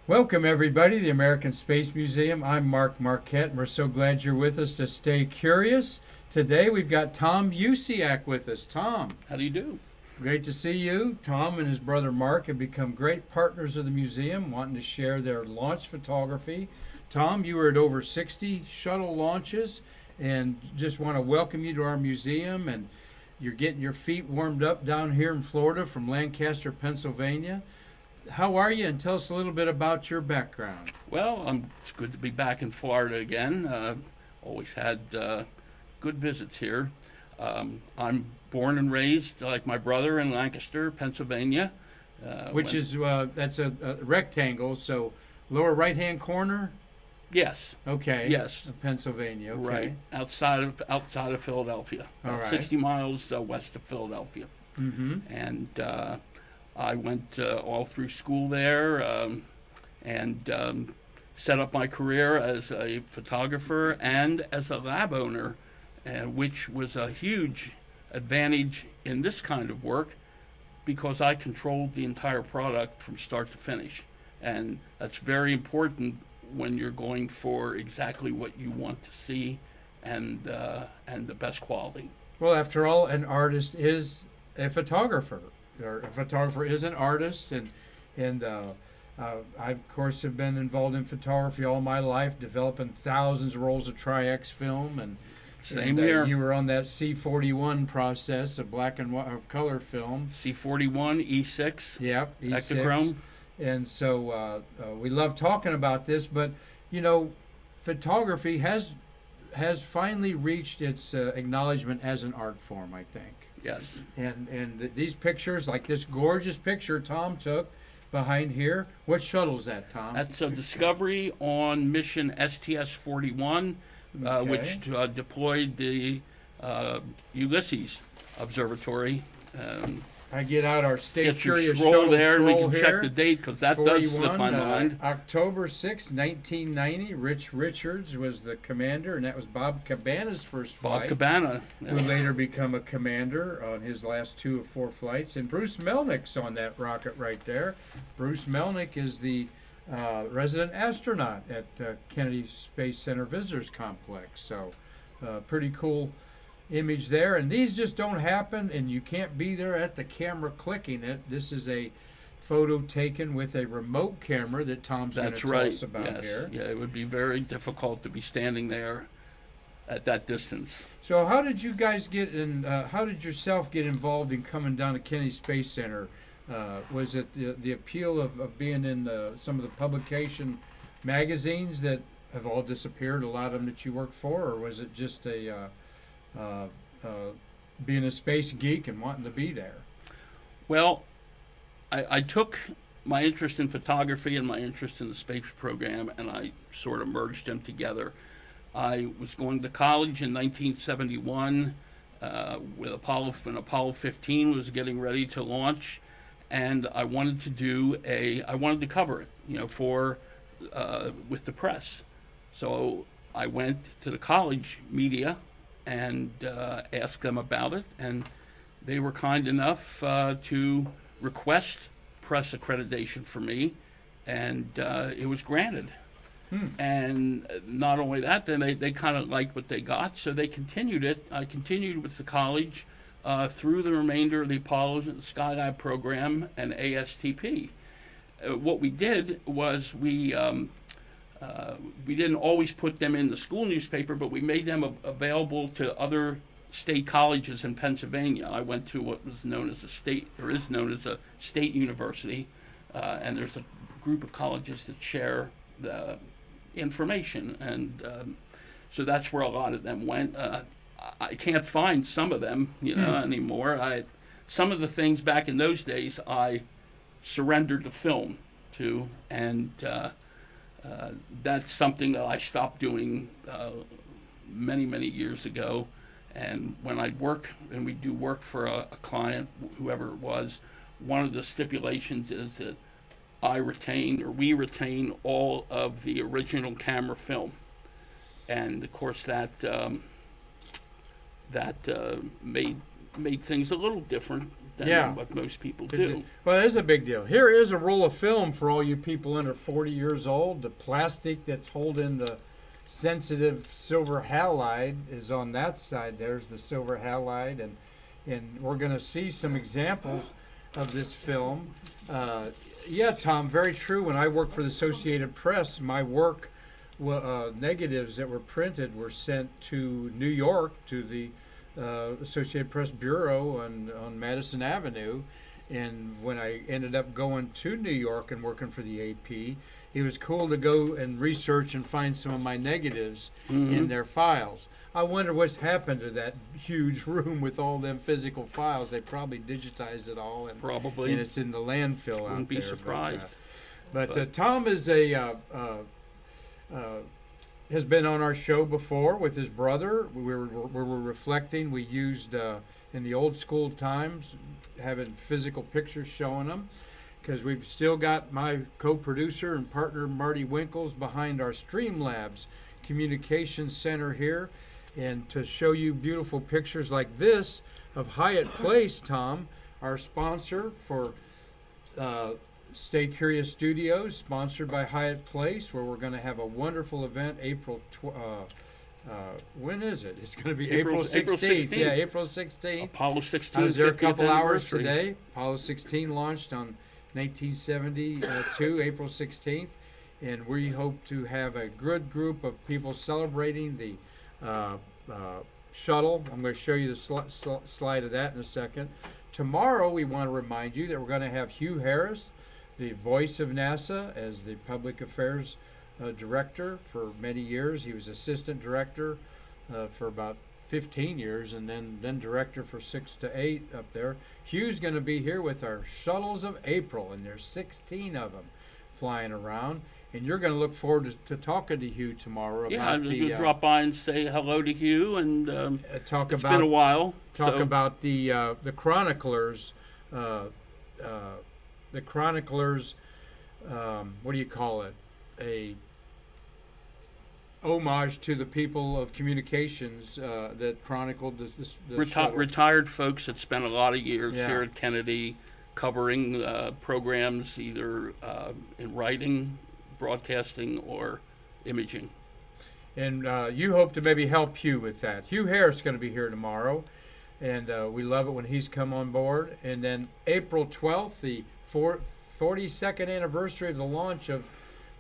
Welcome, everybody, to the American Space Museum. I'm Mark Marquette, and we're so glad you're with us to stay curious. Today, we've got Tom Usciak with us. Tom, How do you do? great to see you. Tom and his brother Mark have become great partners of the museum, wanting to share their launch photography. Tom, you were at over 60 shuttle launches, and just want to welcome you to our museum. And you're getting your feet warmed up down here in Florida from Lancaster, Pennsylvania. How are you? And tell us a little bit about your background. Well, it's good to be back in Florida again. Always had good visits here. I'm born and raised, like my brother, in Lancaster, Pennsylvania. Which is that's a rectangle, so lower right-hand corner. Yes. Okay. Yes. Of Pennsylvania. Okay. Right outside of Philadelphia, All about right. 60 miles west of Philadelphia. Mm-hmm. And I went all through school there and set up my career as a photographer and as a lab owner, which was a huge advantage in this kind of work because I controlled the entire product from start to finish. And that's very important when you're going for exactly what you want to see and the best quality. Well, after all, an artist is a photographer, or a photographer is an artist, and I of course have been involved in photography all my life, developing thousands of rolls of Tri-X film, and Same here. You were on that C41 process, of black and white, of color film. C41, E6, Yep, E6. Ektachrome. And so we love talking about this, but photography has finally reached its acknowledgement as an art form, I think. Yes. And these pictures, like this gorgeous picture Tom took behind here, what shuttle is that, Tom? That's a Discovery on mission STS-41, Okay. which deployed the Ulysses Observatory. I get out our Stay Get your Curious scroll shuttle there, and we scroll can here. check the date because that does slip 41, my mind. October 6, 1990. Rich Richards was the commander, and that was Bob Cabana's first Bob flight. Cabana. Who later become a commander on his last 2 of 4 flights. And Bruce Melnick's on that rocket right there. Bruce Melnick is the resident astronaut at Kennedy Space Center Visitors Complex. So pretty cool image there. And these just don't happen, and you can't be there at the camera clicking it. This is a photo taken with a remote camera that Tom's going to That's tell right. us about Yes. here. Yeah, it would be very difficult to be standing there at that distance. So how did you guys get in? How did yourself get involved in coming down to Kennedy Space Center? Was it the appeal of being in some of the publication magazines that have all disappeared, a lot of them that you worked for, or was it just being a space geek and wanting to be there? Well, I took my interest in photography and my interest in the space program, and I sort of merged them together. I was going to college in 1971 with when Apollo 15 was getting ready to launch, and I wanted to cover it, for with the press. So I went to the college media and asked them about it, and they were kind enough to request press accreditation for me, and it was granted. And not only that, then they kind of liked what they got, so they continued it. I continued with the college through the remainder of the Apollo Skylab program and ASTP. What we did was we didn't always put them in the school newspaper, but we made them available to other state colleges in Pennsylvania. I went to what was known as a state university, and there's a group of colleges that share the information, and so that's where a lot of them went. I can't find some of them, anymore. Some of the things back in those days I surrendered the film to, and that's something that I stopped doing many years ago. And when we do work for a client, whoever it was, one of the stipulations is that we retain all of the original camera film. And of course that made things a little different than what most people do. Well, it is a big deal. Here is a roll of film for all you people under 40 years old. The plastic that's holding the sensitive silver halide is on that side. There's the silver halide, and we're going to see some examples of this film. Yeah, Tom, very true. When I worked for the Associated Press, my work negatives that were printed were sent to New York to the Associated Press Bureau on Madison Avenue. And when I ended up going to New York and working for the AP, it was cool to go and research and find some of my negatives in their files. I wonder what's happened to that huge room with all them physical files. They probably digitized it all, and Probably. and it's in the landfill out there. Wouldn't be surprised. But Tom is has been on our show before with his brother. We were reflecting. We used in the old school times having physical pictures showing them, because we've still got my co-producer and partner Marty Winkles behind our Streamlabs Communications Center here, and to show you beautiful pictures like this of Hyatt Place, Tom, our sponsor for Stay Curious Studios, sponsored by Hyatt Place, where we're going to have a wonderful event when is it? It's going to be April 16th. Yeah, April 16th. Apollo 16. I was there a 50th couple hours anniversary. today. Apollo 16 launched on 1972, April 16th, and we hope to have a good group of people celebrating the shuttle. I'm going to show you the slide of that in a second. Tomorrow, we want to remind you that we're going to have Hugh Harris, the voice of NASA, as the public affairs director for many years. He was assistant director for about 15 years, and then director for 6 to 8 up there. Hugh's going to be here with our shuttles of April, and there's 16 of them flying around. And you're going to look forward to talking to Hugh tomorrow Yeah, about I'm the going to drop by and say hello to Hugh, and talk it's about been a while. about the chroniclers. The chroniclers. What do you call it? A homage to the people of communications that chronicled the shuttle. Retired folks that spent a lot of years Yeah. here at Kennedy covering programs either in writing, broadcasting, or imaging. And you hope to maybe help Hugh with that. Hugh Harris is going to be here tomorrow, and we love it when he's come on board. And then April 12th, the 42nd anniversary of the launch of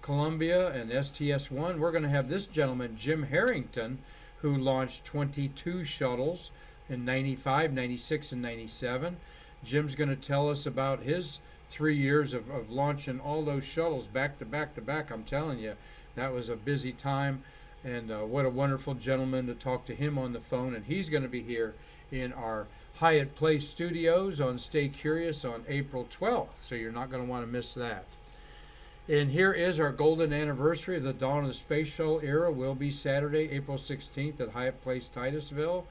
Columbia and STS-1, we're going to have this gentleman, Jim Harrington, who launched 22 shuttles in 95, 96, and 97. Jim's going to tell us about his 3 years of launching all those shuttles back to back to back. I'm telling you, that was a busy time, and what a wonderful gentleman to talk to him on the phone. And he's going to be here in our Hyatt Place studios on Stay Curious on April 12th, so you're not going to want to miss that. And here is our golden anniversary of the dawn of the space shuttle era. Will be Saturday, April 16th at Hyatt Place, Titusville.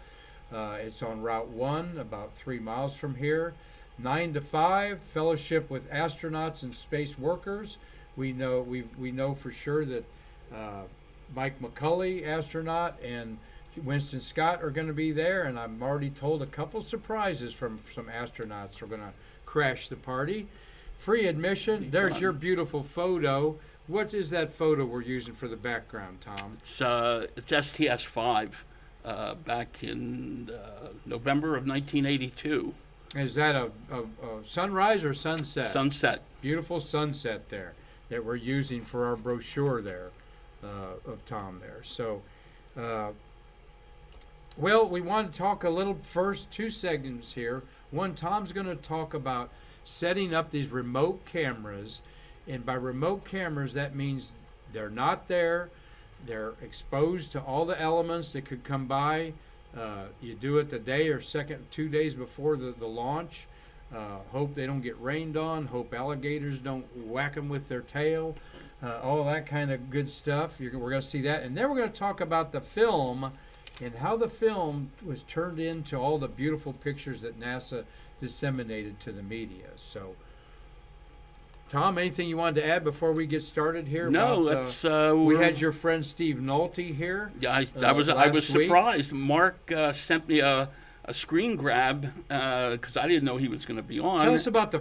It's on Route 1, about 3 miles from here. 9 to 5, fellowship with astronauts and space workers. We know for sure that Mike McCulley, astronaut, and Winston Scott are going to be there, and I'm already told a couple surprises from some astronauts are going to crash the party. Free admission. There's your beautiful photo. What is that photo we're using for the background, Tom? It's STS-5 back in November of 1982. Is that a sunrise or sunset? Sunset. Beautiful sunset there that we're using for our brochure there of Tom there. So, well, we want to talk a little first, 2 segments here. One, Tom's going to talk about setting up these remote cameras, and by remote cameras that means they're not there, they're exposed to all the elements that could come by. You do it the day or 2 days before the launch. Hope they don't get rained on, hope alligators don't whack them with their tail, all that kind of good stuff. We're going to see that, and then we're going to talk about the film and how the film was turned into all the beautiful pictures that NASA disseminated to the media. So, Tom, anything you wanted to add before we get started here? No, about, that's we had your friend Steve Nolte here. Yeah, I was last week. surprised. Mark sent me a a screen grab because I didn't know he was going to be on. Tell us about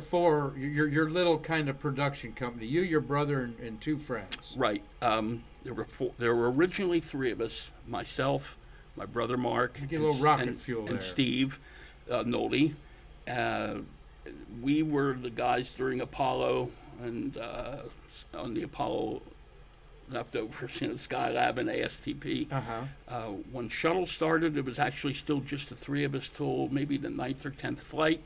your little kind of production company. You, your brother, and two friends. Right. There were originally three of us: myself, my brother Mark, Get a little rocket fuel and there. Steve Nolde. We were the guys during Apollo and on the Apollo leftovers, Skylab and ASTP. When shuttle started, it was actually still just the three of us till maybe the 9th or 10th flight.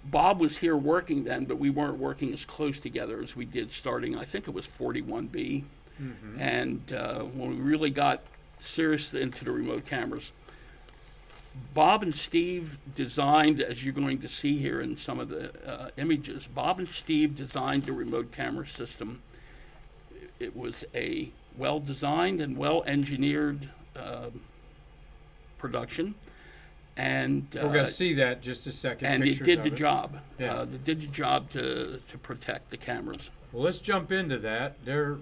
Bob was here working then, but we weren't working as close together as we did starting, I think it was 41B. And when we really got seriously into the remote cameras, Bob and Steve designed, as you're going to see here in some of the images, Bob and Steve designed the remote camera system. It was a well-designed and well-engineered production. And we're going to see that in just a second. And it did the job. Yeah. It did the job to protect the cameras. Well, let's jump into that. There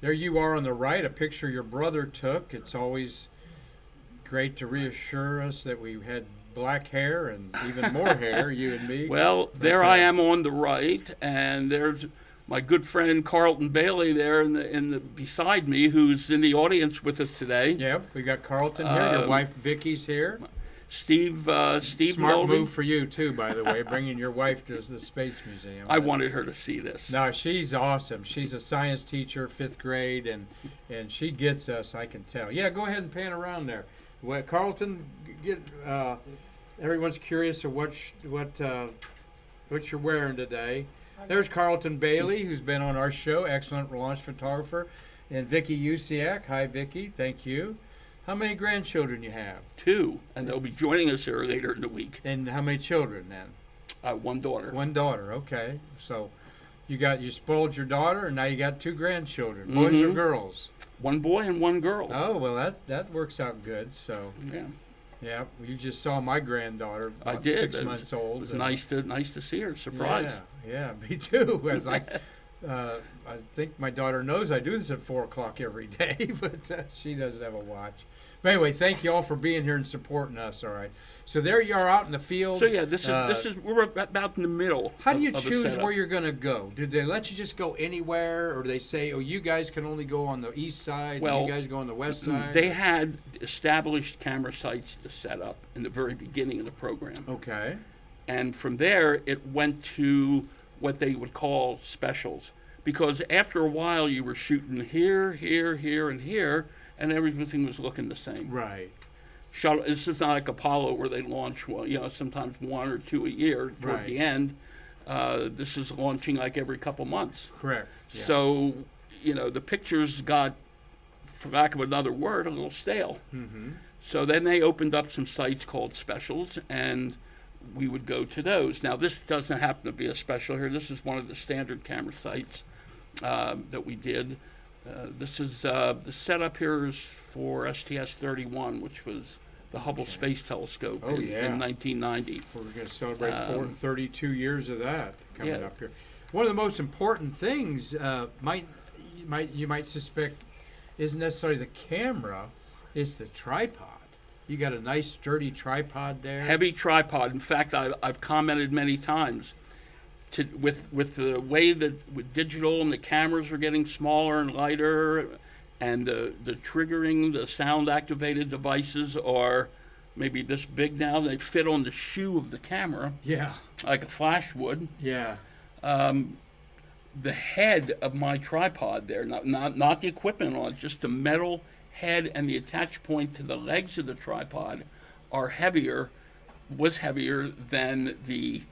you are on the right, a picture your brother took. It's always great to reassure us that we had black hair and even more hair, you and me. Well, there I am on the right, and there's my good friend Carlton Bailey there in the beside me, who's in the audience with us today. Yep, we got Carlton here. Your wife Vicky's here. Steve Smart Nolde. move for you too, by the way, bringing your wife to the Space Museum. I wanted her to see this. No, she's awesome. She's a science teacher, 5th grade, and she gets us. I can tell. Yeah, go ahead and pan around there. Well, Carlton, everyone's curious of what you're wearing today. There's Carlton Bailey, who's been on our show, excellent launch photographer, and Vicky Usciak. Hi, Vicky. Thank you. How many grandchildren you have? 2, and they'll be joining us here later in the week. And how many children then? 1 daughter. 1 daughter. Okay, so you spoiled your daughter, and now you got 2 grandchildren. Boys or girls? 1 boy and 1 girl. Oh well, that works out good. So yeah, you just saw my granddaughter. I did. 6 months old. It was nice to see her. Surprise. Yeah, me too. As I think my daughter knows I do this at 4 o'clock every day, but she doesn't have a watch. But anyway, thank you all for being here and supporting us. All right. So there you are out in the field. So yeah, this is we're about in the middle. How do you choose where you're going to go? Did they let you just go anywhere, or do they say, "Oh, you guys can only go on the east side, and you guys go on the west side"? They had established camera sites to set up in the very beginning of the program. Okay. And from there, it went to what they would call specials, because after a while, you were shooting here, here, here, and here, and everything was looking the same. Right. Shuttle. This is not like Apollo where they launch, sometimes 1 or 2 a year toward the end. This is launching like every couple months. Correct. Yeah. So, the pictures got, for lack of another word, a little stale. Mm-hmm. So then they opened up some sites called specials, and we would go to those. Now, this doesn't happen to be a special here. This is one of the standard camera sites that we did. This is the setup here is for STS-31, which was the Hubble Space Telescope in 1990. We're going to celebrate 32 years of that coming up here. One of the most important things you might suspect isn't necessarily the camera, it's the tripod. You got a nice sturdy tripod there. Heavy tripod. In fact, I've commented many times with the way that with digital and the cameras are getting smaller and lighter, and the triggering, the sound activated devices are maybe this big now. They fit on the shoe of the camera. Yeah. Like a flash would. Yeah. The head of my tripod there, not the equipment on it, just the metal head and the attach point to the legs of the tripod was heavier than the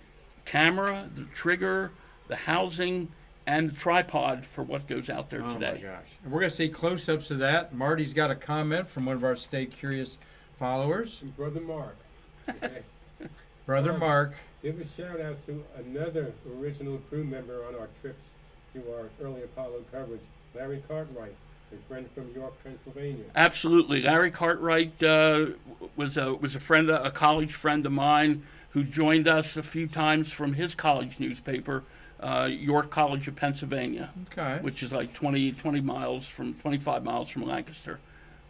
camera, the trigger, the housing, and the tripod for what goes out there today. Oh my gosh. And we're going to see close-ups of that. Marty's got a comment from one of our Stay Curious followers. Brother Mark. Okay. Brother Mark. Give a shout out to another original crew member on our trips to our early Apollo coverage, Larry Cartwright, a friend from York, Pennsylvania. Absolutely. Larry Cartwright was a friend, a college friend of mine, who joined us a few times from his college newspaper, York College of Pennsylvania, which is like 25 miles from Lancaster,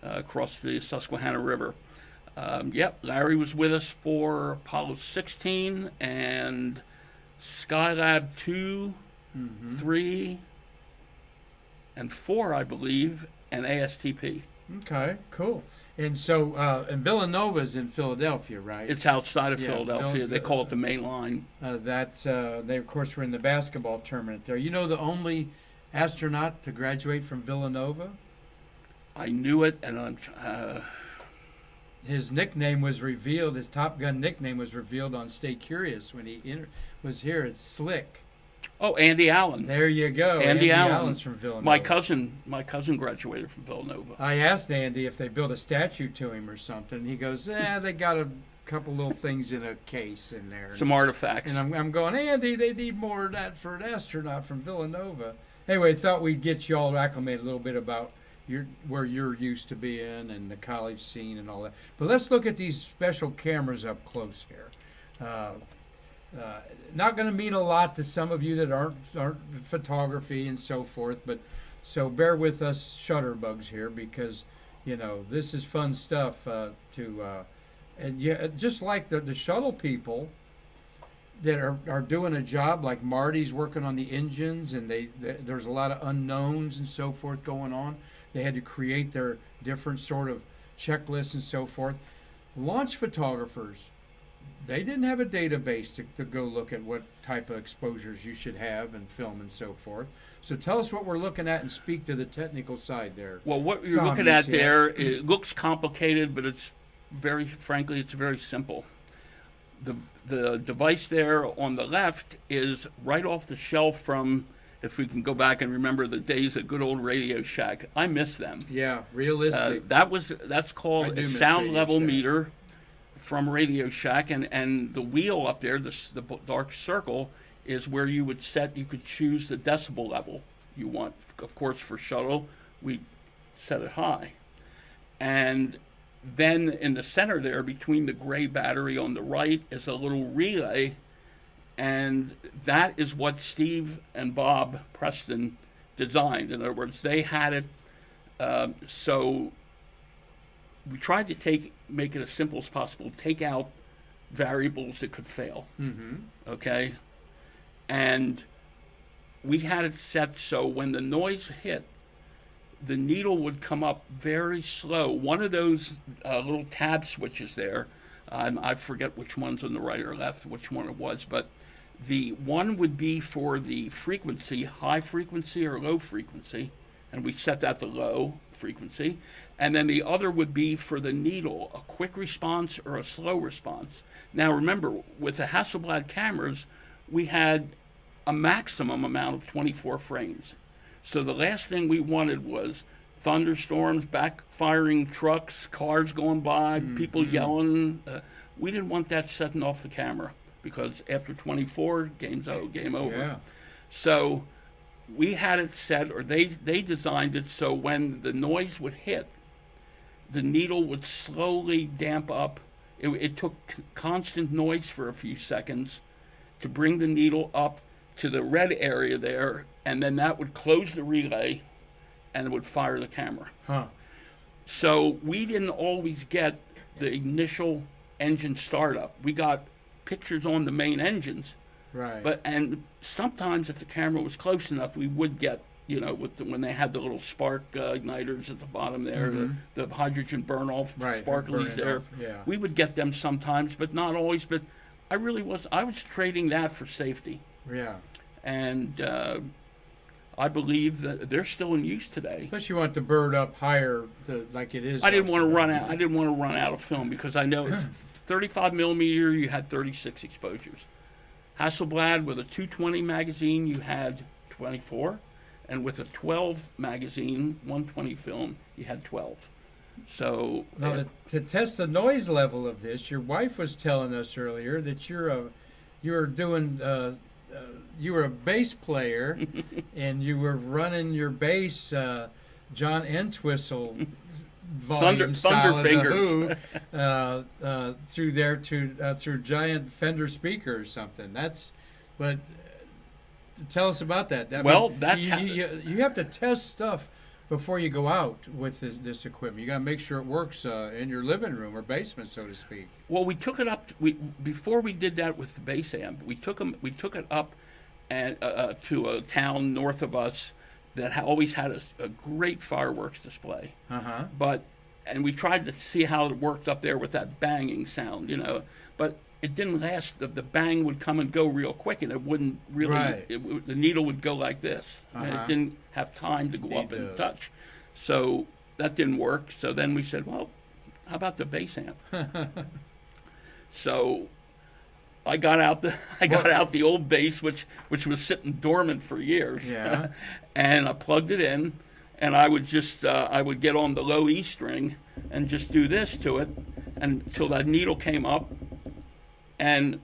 across the Susquehanna River. Yep, Larry was with us for Apollo 16 and Skylab 2, 3, and 4, I believe, and ASTP. Okay, cool. And so, and Villanova's in Philadelphia, right? It's outside of Yeah, Philadelphia. They call it the main line. They of course were in the basketball tournament there. You know the only astronaut to graduate from Villanova? I knew it, and His nickname was revealed. His Top Gun nickname was revealed on Stay Curious when he was here. It's Slick. oh, Andy Allen. There you go. Andy Allen. Allen's from Villanova. My cousin graduated from Villanova. I asked Andy if they built a statue to him or something. He goes, they got a couple little things in a case in there. Some artifacts. And I'm going, Andy, they need more of that for an astronaut from Villanova. Anyway, thought we'd get you all acclimated a little bit about where you're used to being and the college scene and all that. But let's look at these special cameras up close here. Not going to mean a lot to some of you that aren't photography and so forth, but so bear with us shutterbugs here because this is fun stuff and yeah, just like the shuttle people that are doing a job, like Marty's working on the engines, and there's a lot of unknowns and so forth going on. They had to create their different sort of checklists and so forth. Launch photographers, they didn't have a database to go look at what type of exposures you should have and film and so forth. So tell us what we're looking at and speak to the technical side there. Well, what you're Tom, looking you at see there, it looks complicated, but it's frankly, it's very simple. The device there on the left is right off the shelf from, if we can go back and remember the days of good old Radio Shack. I miss them. Yeah, realistic. That's I called do a miss sound Radio level Shack. meter from Radio Shack, and the wheel up there, the dark circle, is where you could choose the decibel level you want. Of course, for shuttle, we set it high. And then in the center there, between the gray battery on the right, is a little relay, and that is what Steve and Bob Preston designed. In other words, they had it, so we tried to make it as simple as possible, take out variables that could fail, okay? And we had it set so when the noise hit, the needle would come up very slow. One of those little tab switches there, I forget which one's on the right or left, which one it was, but the one would be for the frequency, high frequency or low frequency, and we set that to low frequency. And then the other would be for the needle, a quick response or a slow response. Now remember, with the Hasselblad cameras, we had a maximum amount of 24 frames. So the last thing we wanted was thunderstorms, backfiring trucks, cars going by, people yelling. We didn't want that setting off the camera because after 24, game over. Yeah. So we had it set, or they designed it so when the noise would hit, the needle would slowly damp up. It took constant noise for a few seconds to bring the needle up to the red area there, and then that would close the relay and it would fire the camera. Huh. So we didn't always get the initial engine startup. We got pictures on the main engines, Right. and sometimes if the camera was close enough, we would get, when they had the little spark igniters at the bottom there, the hydrogen burn-off Right, sparklies burn there. off, yeah. We would get them sometimes, but not always. But I was trading that for safety. Yeah. And I believe that they're still in use today. Plus, you want the bird up higher, like it is. I didn't want to run out. I didn't want to run out of film because I know 35 millimeter. You had 36 exposures. Hasselblad with a 220 magazine, you had 24, and with a 12 magazine, 120 film, you had 12. So Now, to test the noise level of this, your wife was telling us earlier that you were a bass player, and you were running your bass, John Entwistle volume style of Thunderfingers. The Who, through there through giant Fender speaker or something. Tell us about that. Well, that's you have to test stuff before you go out with this equipment? You got to make sure it works in your living room or basement, so to speak. Well, we took it up. Before we did that with the bass amp, we took it up and to a town north of us that always had a great fireworks display. And we tried to see how it worked up there with that banging sound, but it didn't last. The bang would come and go real quick, and it wouldn't really. Right. The needle would go like this, and it didn't have time to go up and touch. So that didn't work. So then we said, well, how about the bass amp? So I got out the old bass, which was sitting dormant for years, and I plugged it in. And I would just I would get on the low E string and just do this to it until that needle came up, and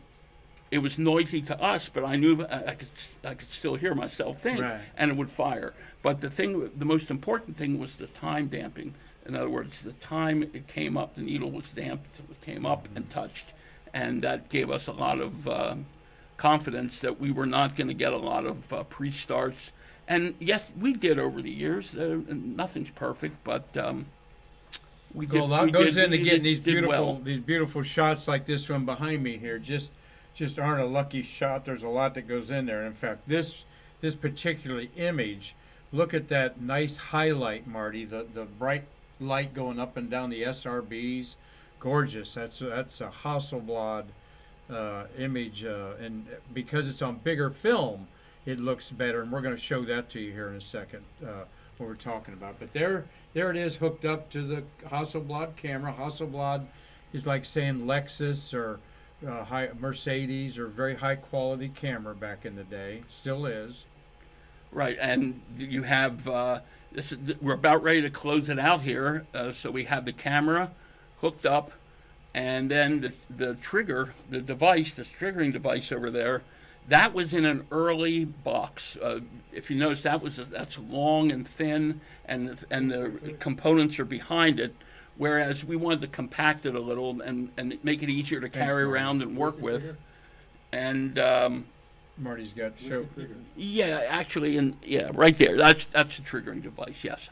it was noisy to us, but I knew I could still hear myself think, and it would fire. But the most important thing was the time damping. In other words, the time it came up, the needle was damped, it came up and touched, and that gave us a lot of confidence that we were not going to get a lot of pre-starts. And yes, we did over the years. Nothing's perfect, but we did. A lot goes into getting these well. beautiful shots like this one behind me here. Just aren't a lucky shot. There's a lot that goes in there. In fact, this particular image, look at that nice highlight, Marty. The bright light going up and down the SRBs, gorgeous. That's a Hasselblad image, and because it's on bigger film, it looks better, and we're going to show that to you here in a second, what we're talking about. But there it is, hooked up to the Hasselblad camera. Hasselblad is like saying Lexus or Mercedes, or very high quality camera back in the day. Still is. Right, and you have we're about ready to close it out here. So we have the camera hooked up, and then the trigger, the triggering device over there. That was in an early box. If you notice, that's long and thin, and the components are behind it. Whereas we wanted to compact it a little and make it easier to carry around and work with. And Marty's got show. Yeah, actually, right there. That's the triggering device. Yes.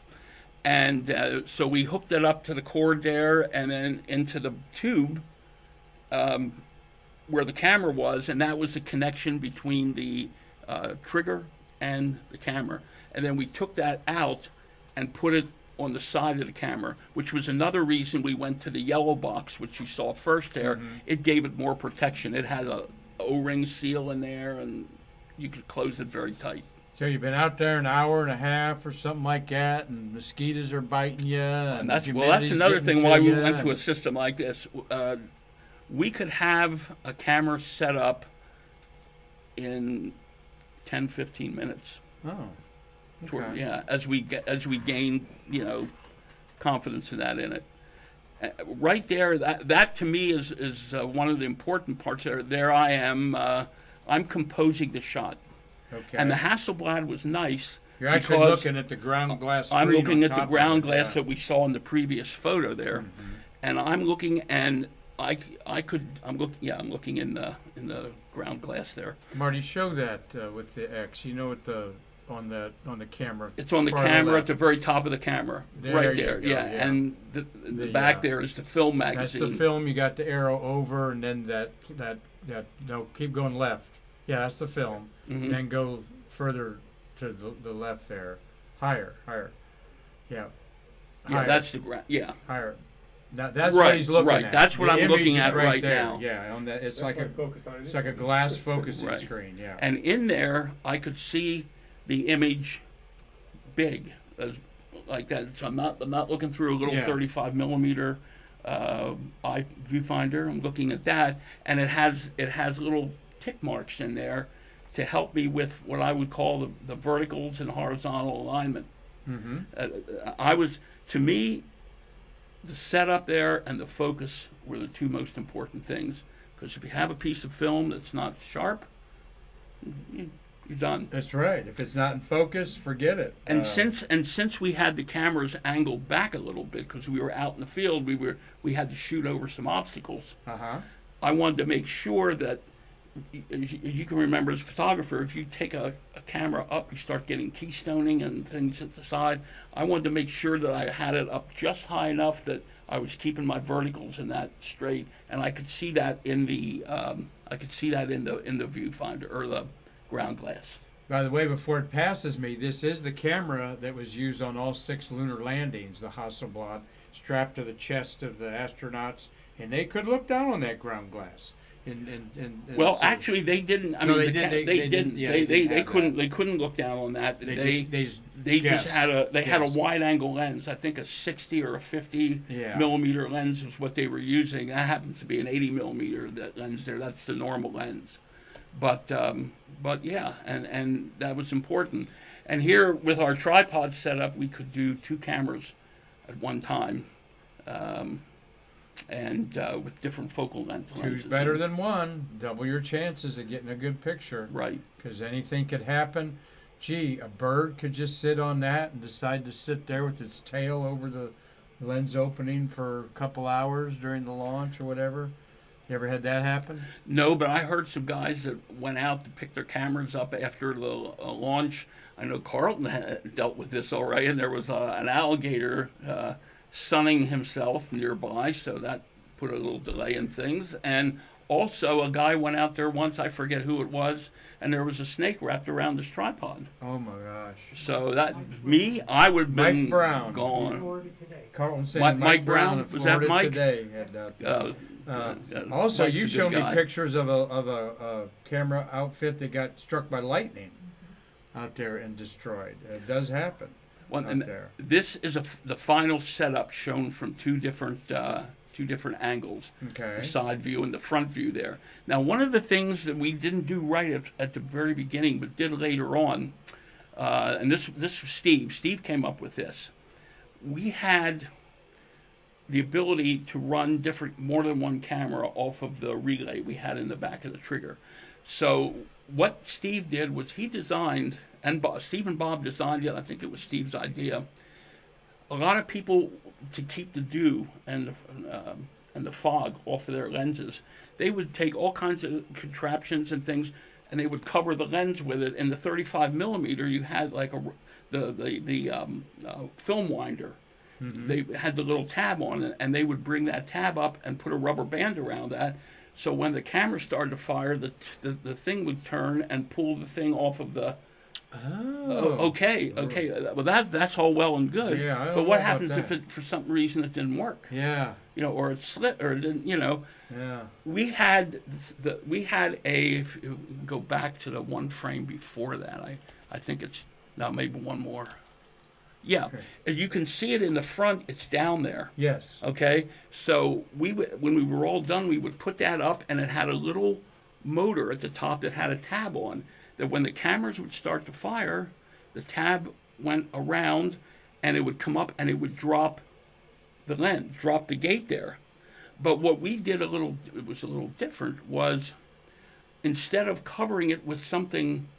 And so we hooked it up to the cord there, and then into the tube. Where the camera was, and that was the connection between the trigger and the camera. And then we took that out and put it on the side of the camera, which was another reason we went to the yellow box, which you saw first there. It gave it more protection. It had a O-ring seal in there, and you could close it very tight. So you've been out there an hour and a half or something like that, and mosquitoes are biting you. And that's another thing why we went to a system like this. We could have a camera set up in 10, 15 minutes. Oh, okay. As we gain, confidence in it. Right there, that to me is one of the important parts. There I am. I'm composing the shot. Okay. And the Hasselblad was nice. You're actually looking at the ground glass screen. I'm looking at the ground glass that we saw in the previous photo there, and I'm looking and. I'm looking in the ground glass there. Marty, show that with the X. On the camera. It's on the camera at the very top of the camera, right there. Yeah, and the back there is the film magazine. That's the film. You got the arrow over, and then that. No, keep going left. Yeah, that's the film. And then go further to the left there, higher. Yeah. Yeah, that's the ground. Yeah. Higher. Now that's what he's looking at. Right, that's what I'm looking at right there. now. Yeah, on that, it's like a glass focusing screen. Yeah. And in there, I could see the image big, like that. So I'm not looking through a little 35 millimeter eye viewfinder. I'm looking at that, and it has little tick marks in there to help me with what I would call the verticals and horizontal alignment. To me. The setup there and the focus were the two most important things. Because if you have a piece of film that's not sharp, you're done. That's right. If it's not in focus, forget it. And since we had the cameras angled back a little bit because we were out in the field, we had to shoot over some obstacles. I wanted to make sure that as you can remember as a photographer, if you take a camera up, you start getting keystoning and things at the side. I wanted to make sure that I had it up just high enough that I was keeping my verticals in that straight, and I could see that in the in the viewfinder or the ground glass. By the way, before it passes me, this is the camera that was used on all 6 lunar landings, the Hasselblad, strapped to the chest of the astronauts, and they could look down on that ground glass. And Well, so actually, they didn't. I No, mean, they they didn't. didn't. Yeah, They they didn't have couldn't. that. They couldn't look down on that. they just They just guessed. had a Guessed. wide angle lens. I think a 60 or a 50 Yeah. millimeter lens was what they were using. That happens to be an 80 millimeter that lens there. That's the normal lens. But yeah, and that was important. And here with our tripod setup, we could do 2 cameras at one time, and with different focal length lenses. 2's better than 1. Double your chances of getting a good picture. Right. Because anything could happen. Gee, a bird could just sit on that and decide to sit there with its tail over the lens opening for a couple hours during the launch or whatever. You ever had that happen? No, but I heard some guys that went out to pick their cameras up after the launch. I know Carlton had dealt with this already, and there was an alligator sunning himself nearby, so that put a little delay in things. And also, a guy went out there once, I forget who it was, and there was a snake wrapped around his tripod. Oh my gosh. So I would have been Mike Brown. gone. Carlton saying Mike Brown? of Was that Florida Mike? Today had that. Also, Mike's a you good showed me guy. pictures of a camera outfit that got struck by lightning out there and destroyed. It does happen Well, out and there. this is the final setup shown from two different angles. Okay. The side view and the front view there. Now, one of the things that we didn't do right at the very beginning, but did later on, and this was Steve. Steve came up with this. We had the ability to run more than one camera off of the relay we had in the back of the trigger. So what Steve did was he designed, and Steve and Bob designed it. I think it was Steve's idea. A lot of people, to keep the dew and the fog off of their lenses, they would take all kinds of contraptions and things, and they would cover the lens with it. In the 35 millimeter, you had like the film winder. Mm-hmm. They had the little tab on it, and they would bring that tab up and put a rubber band around that. So when the camera started to fire, the thing would turn and pull the thing off of the. Okay. Well, that's all well and good. Yeah, I don't but know what about happens that. if it, for some reason, it didn't work? Yeah. Or it slipped, or it didn't. Yeah. We had if you go back to the one frame before that. I think it's now maybe one more. Yeah, Okay. As you can see it in the front, it's down there. Yes. Okay, so when we were all done, we would put that up, and it had a little motor at the top that had a tab on. That when the cameras would start to fire, the tab went around, and it would come up, and it would drop the lens, drop the gate there. But what we did it was a little different, was instead of covering it with something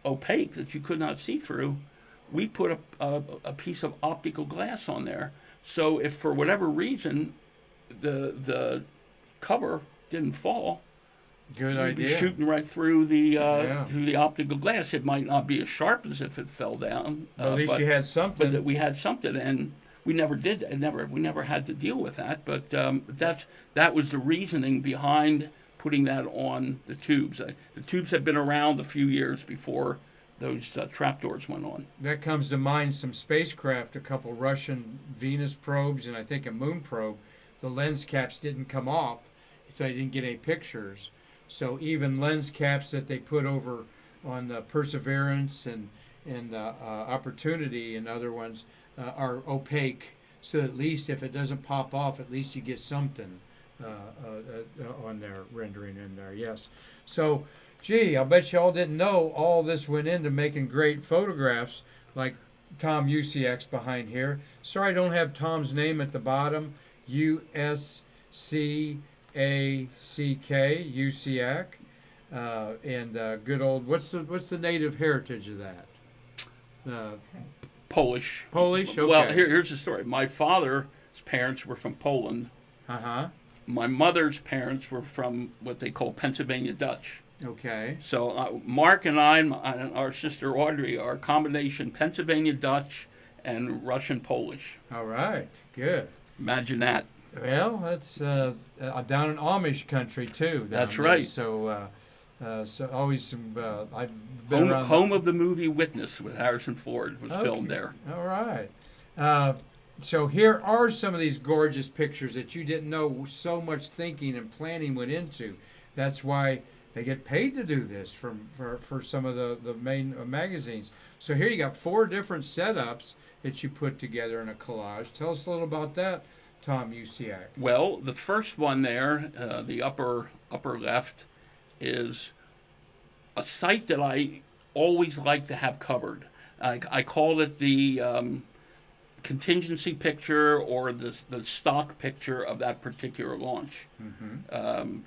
opaque that you could not see through, we put a piece of optical glass on there. So if for whatever reason the cover didn't fall, Good we'd be idea. shooting right through the optical glass. It might not be as sharp as if it fell down. At least you had something. But we had something, and we never did. We never had to deal with that. But that was the reasoning behind putting that on the tubes. The tubes had been around a few years before those trapdoors went on. That comes to mind some spacecraft, a couple Russian Venus probes and I think a moon probe. The lens caps didn't come off, so I didn't get any pictures. So even lens caps that they put over on the Perseverance and Opportunity and other ones are opaque. So at least if it doesn't pop off, at least you get something on there, rendering in there. Yes. So, gee, I bet you all didn't know all this went into making great photographs like Tom Usciak's behind here. Sorry I don't have Tom's name at the bottom. Usciak, Usciak. And good old, what's the native heritage of that? Polish. Polish? Okay. Well, here's the story. My father's parents were from Poland, Uh-huh. my mother's parents were from what they call Pennsylvania Dutch. Okay. So Mark and I and our sister Audrey are a combination Pennsylvania Dutch and Russian Polish. All right. Good. Imagine that. Well, that's down in Amish country too. Down That's there. right. So, so always some. I've been around. Home of the movie Witness with Harrison Ford was filmed there. All right. So here are some of these gorgeous pictures that you didn't know so much thinking and planning went into. That's why they get paid to do this for some of the main magazines. So here you got 4 different setups that you put together in a collage. Tell us a little about that, Tom Usciak. Well, the first one there, the upper left, is a site that I always like to have covered. I call it the contingency picture or the stock picture of that particular launch.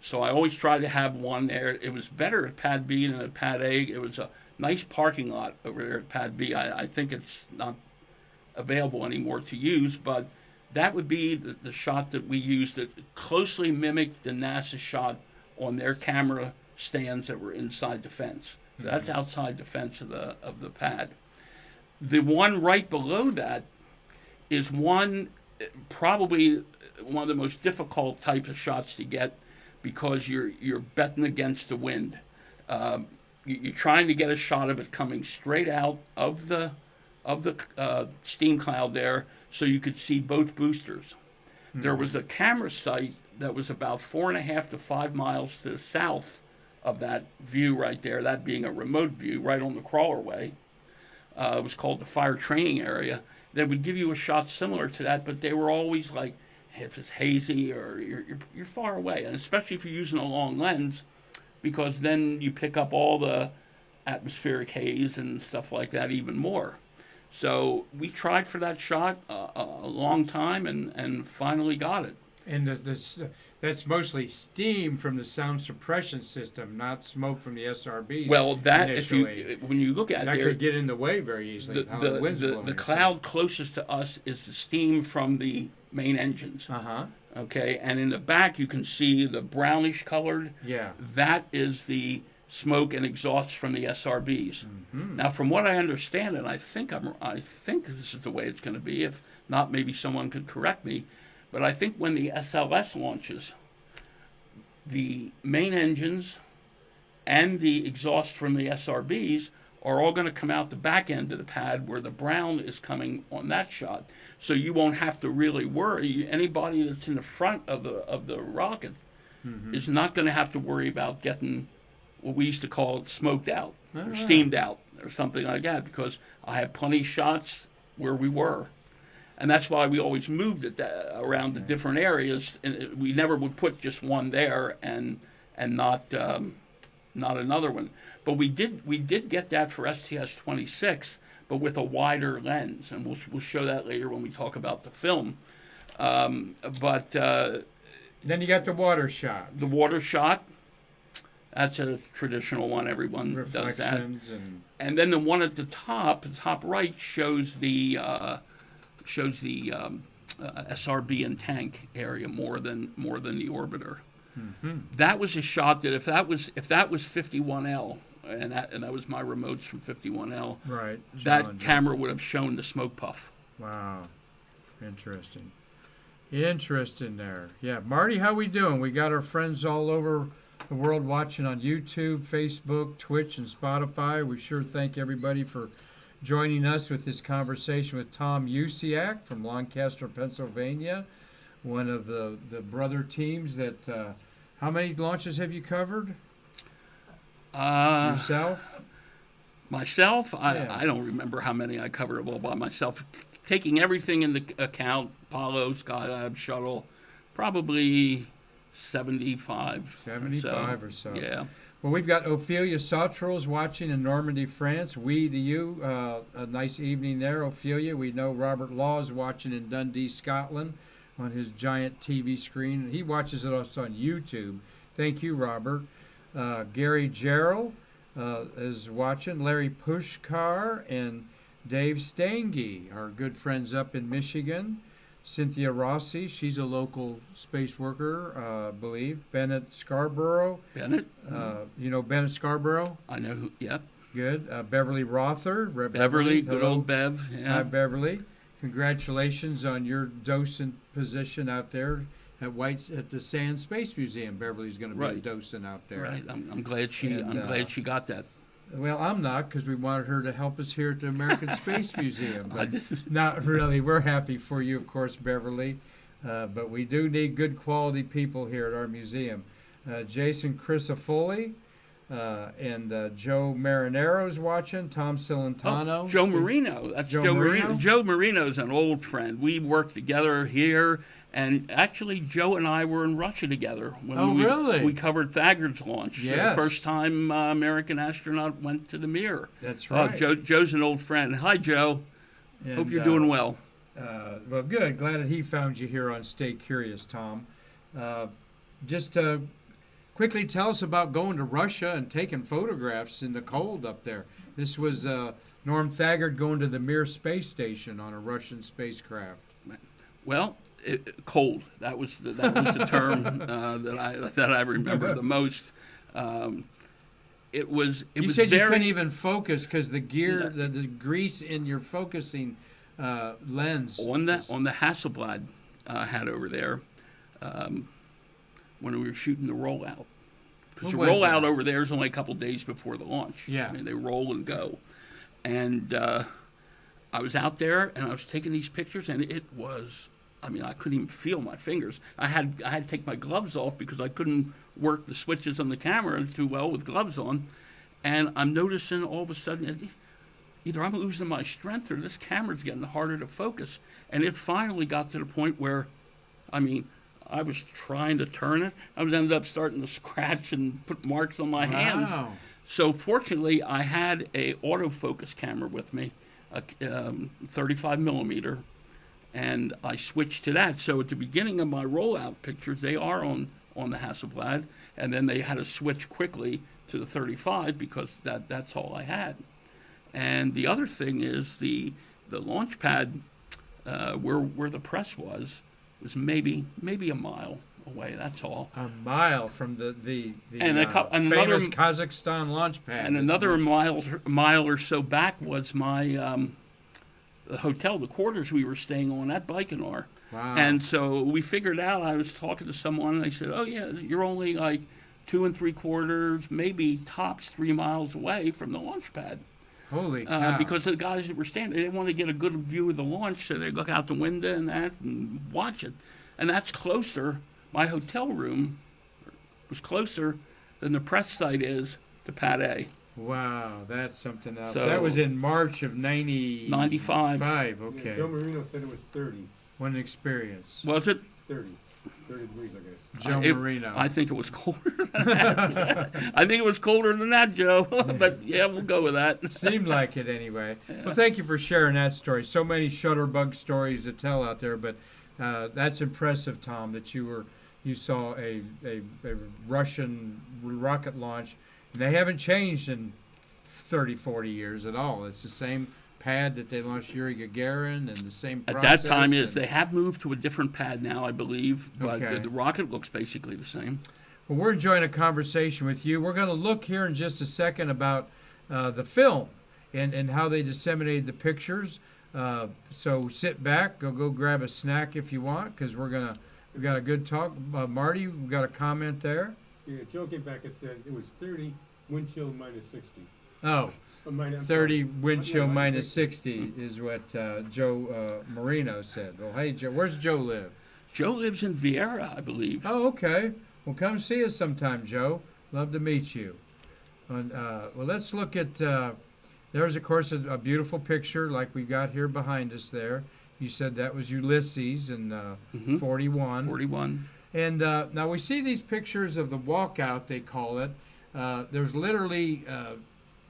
So I always try to have one there. It was better at Pad B than at Pad A. It was a nice parking lot over there at Pad B. I think it's not available anymore to use, but that would be the shot that we used that closely mimicked the NASA shot on their camera stands that were inside the fence. So that's outside the fence of the pad. The one right below that is probably one of the most difficult types of shots to get because you're betting against the wind. You're trying to get a shot of it coming straight out of the steam cloud there, so you could see both boosters. There was a camera site that was about 4.5 to 5 miles to the south of that view right there. That being a remote view right on the crawlerway. It was called the fire training area. They would give you a shot similar to that, but they were always like, if it's hazy or you're far away, and especially if you're using a long lens, because then you pick up all the atmospheric haze and stuff like that even more. So we tried for that shot a long time and finally got it. And that's mostly steam from the sound suppression system, not smoke from the SRBs. Well, that initially. when you look at that there, could get in the way very easily. the cloud closest to us is the steam from the main engines. Okay, and in the back you can see the brownish colored. Yeah. That is the smoke and exhaust from the SRBs. Now, from what I understand, and I think this is the way it's going to be. If not, maybe someone could correct me. But I think when the SLS launches, the main engines and the exhaust from the SRBs are all going to come out the back end of the pad where the brown is coming on that shot. So you won't have to really worry. Anybody that's in the front of the rocket is not going to have to worry about getting what we used to call it smoked out or steamed out or something like that, because I had plenty of shots where we were. And that's why we always moved it around the different areas. And we never would put just one there and not another one. But we did get that for STS-26, but with a wider lens, and we'll show that later when we talk about the film. But then you got the water shot. The water shot. That's a traditional one. Everyone does that. And then the one at the top right, shows the SRB and tank area more than the orbiter. That was a shot that if that was 51L, and that was my remotes from 51L. Right. That camera would have shown the smoke puff. Wow. Interesting there. Yeah, Marty, how we doing? We got our friends all over the world watching on YouTube, Facebook, Twitch, and Spotify. We sure thank everybody for joining us with this conversation with Tom Usciak from Lancaster, Pennsylvania, one of the brother teams that, how many launches have you covered? Yourself? Myself? Yeah. I don't remember how many I covered all by myself. Taking everything into account, Apollo, Skylab, Shuttle, probably 75. 75 or so. Yeah. Well, we've got Ophelia Sautrels watching in Normandy, France. We to you. A nice evening there, Ophelia. We know Robert Law is watching in Dundee, Scotland on his giant TV screen. He watches us on YouTube. Thank you, Robert. Gary Gerald is watching. Larry Pushkar and Dave Stange, our good friends up in Michigan. Cynthia Rossi, she's a local space worker, I believe. Bennett Scarborough. Bennett? You know Bennett Scarborough? I know who, yep. Good. Beverly Rother. Beverly, good hello. old Bev. Yeah. Hi, Beverly. Congratulations on your docent position out there at the Sand Space Museum. Beverly's going to be a Right. docent out there. Right. I'm glad she. And, I'm glad she got that. Well, I'm not, because we wanted her to help us here at the American Space Museum. I But did. not really. We're happy for you, of course, Beverly. But we do need good quality people here at our museum. Jason Crisafoli and Joe Marinaro's watching. Tom Cilentano. Oh, Joe Marino. That's Joe Joe Marino? Marino. Joe Marino's an old friend. We worked together here, and actually, Joe and I were in Russia together when Oh, really? we covered Thagard's launch. Yes. The first time American astronaut went to the mirror. That's right. Joe's an old friend. Hi, Joe. And, Hope you're doing well. Well, good. Glad that he found you here on Stay Curious, Tom. Just quickly tell us about going to Russia and taking photographs in the cold up there. This was Norm Thagard going to the Mir space station on a Russian spacecraft. Well, cold. That was the term that I remember the most. It was. You said you couldn't even focus because the gear, the grease in your focusing lens. On the Hasselblad hat over there, when we were shooting the rollout. Because the What was rollout that? over there is only a couple days before the launch. Yeah. I mean, they roll and go. And I was out there, and I was taking these pictures, and it was, I mean, I couldn't even feel my fingers. I had to take my gloves off because I couldn't work the switches on the camera too well with gloves on. And I'm noticing all of a sudden, either I'm losing my strength or this camera's getting harder to focus. And it finally got to the point where, I mean, I was trying to turn it. I was ended up starting to scratch and put marks on my hands. Wow. So fortunately, I had a autofocus camera with me, a 35 millimeter, and I switched to that. So at the beginning of my rollout pictures, they are on the Hasselblad, and then they had to switch quickly to the 35 because that's all I had. And the other thing is the launch pad where the press was maybe a mile away. That's all. A mile from the And another famous Kazakhstan launch pad. And another mile or so back was my the hotel, the quarters we were staying on at Baikonur. Wow. And so we figured out. I was talking to someone, and they said, "Oh yeah, you're only like 2 3/4, maybe tops 3 miles away from the launch pad." Holy cow. Because the guys that were standing, they didn't want to get a good view of the launch, so they look out the window and watch it. And that's closer. My hotel room was closer than the press site is to Pad A. Wow, that's something else. So- That was in March of 95. Okay. Joe Marino said it was 30. What an experience. Was it? 30 degrees, I guess. Joe Marino. I think it was colder than that. I think it was colder than that, Joe. But yeah, we'll go with that. Seemed like it anyway. Well, thank you for sharing that story. So many Shutterbug stories to tell out there, but that's impressive, Tom, that you saw a Russian rocket launch. And they haven't changed in 30, 40 years at all. It's the same pad that they launched Yuri Gagarin and the same At process. that time, they have moved to a different pad now, I believe, but Okay. the rocket looks basically the same. Well, we're enjoying a conversation with you. We're going to look here in just a second about the film and how they disseminated the pictures. So sit back, go grab a snack if you want, because we've got a good talk. Marty, we've got a comment there. Yeah, Joe came back and said it was 30, wind chill minus 60. Oh, I'm 30 sorry. wind chill Yeah, minus 60 is what Joe Marino said. Well, hey, Joe, where's Joe live? Joe lives in Vieira, I believe. Oh, okay. Well, come see us sometime, Joe. Love to meet you. And, well, let's look at, there's, of course, a beautiful picture like we got here behind us there. You said that was Ulysses in 41. 41. And now we see these pictures of the walkout, they call it. There's literally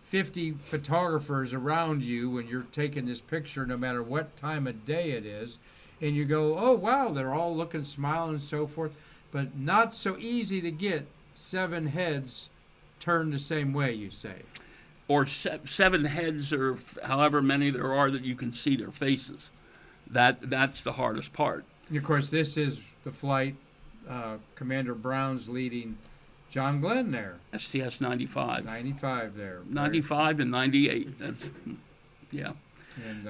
50 photographers around you when you're taking this picture, no matter what time of day it is. And you go, oh, wow, they're all looking, smiling, and so forth. But not so easy to get 7 heads turned the same way, you say. Or 7 heads, or however many there are that you can see their faces. That's the hardest part. And of course, this is the flight. Commander Brown's leading John Glenn there. STS 95. 95 there. 95 and 98. That's, yeah. And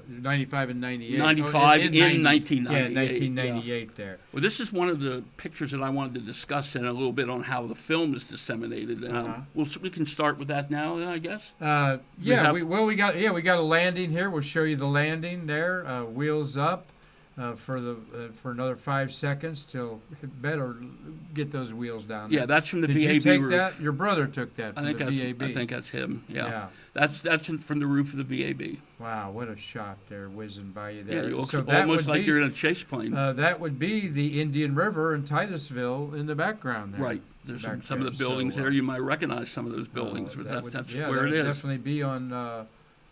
95 and 98. 95 in 1998. 1998. Yeah, 1998 there. Well, this is one of the pictures that I wanted to discuss in a little bit on how the film is disseminated. And we can start with that now, then, I guess. We got a landing here. We'll show you the landing there. Wheels up for another 5 seconds till it better get those wheels down. Yeah, there. that's from the Did VAB you take roof. that? Your brother took that from the VAB. I think that's him. Yeah. Yeah. That's from the roof of the VAB. Wow, what a shot there, whizzing by you there. Yeah, it looks So that almost would like be, you're in a chase plane. that would be the Indian River in Titusville in the background there. Right. There's Back some of the there. buildings So, there. You might recognize some of those buildings, but that's that where it would is. definitely be on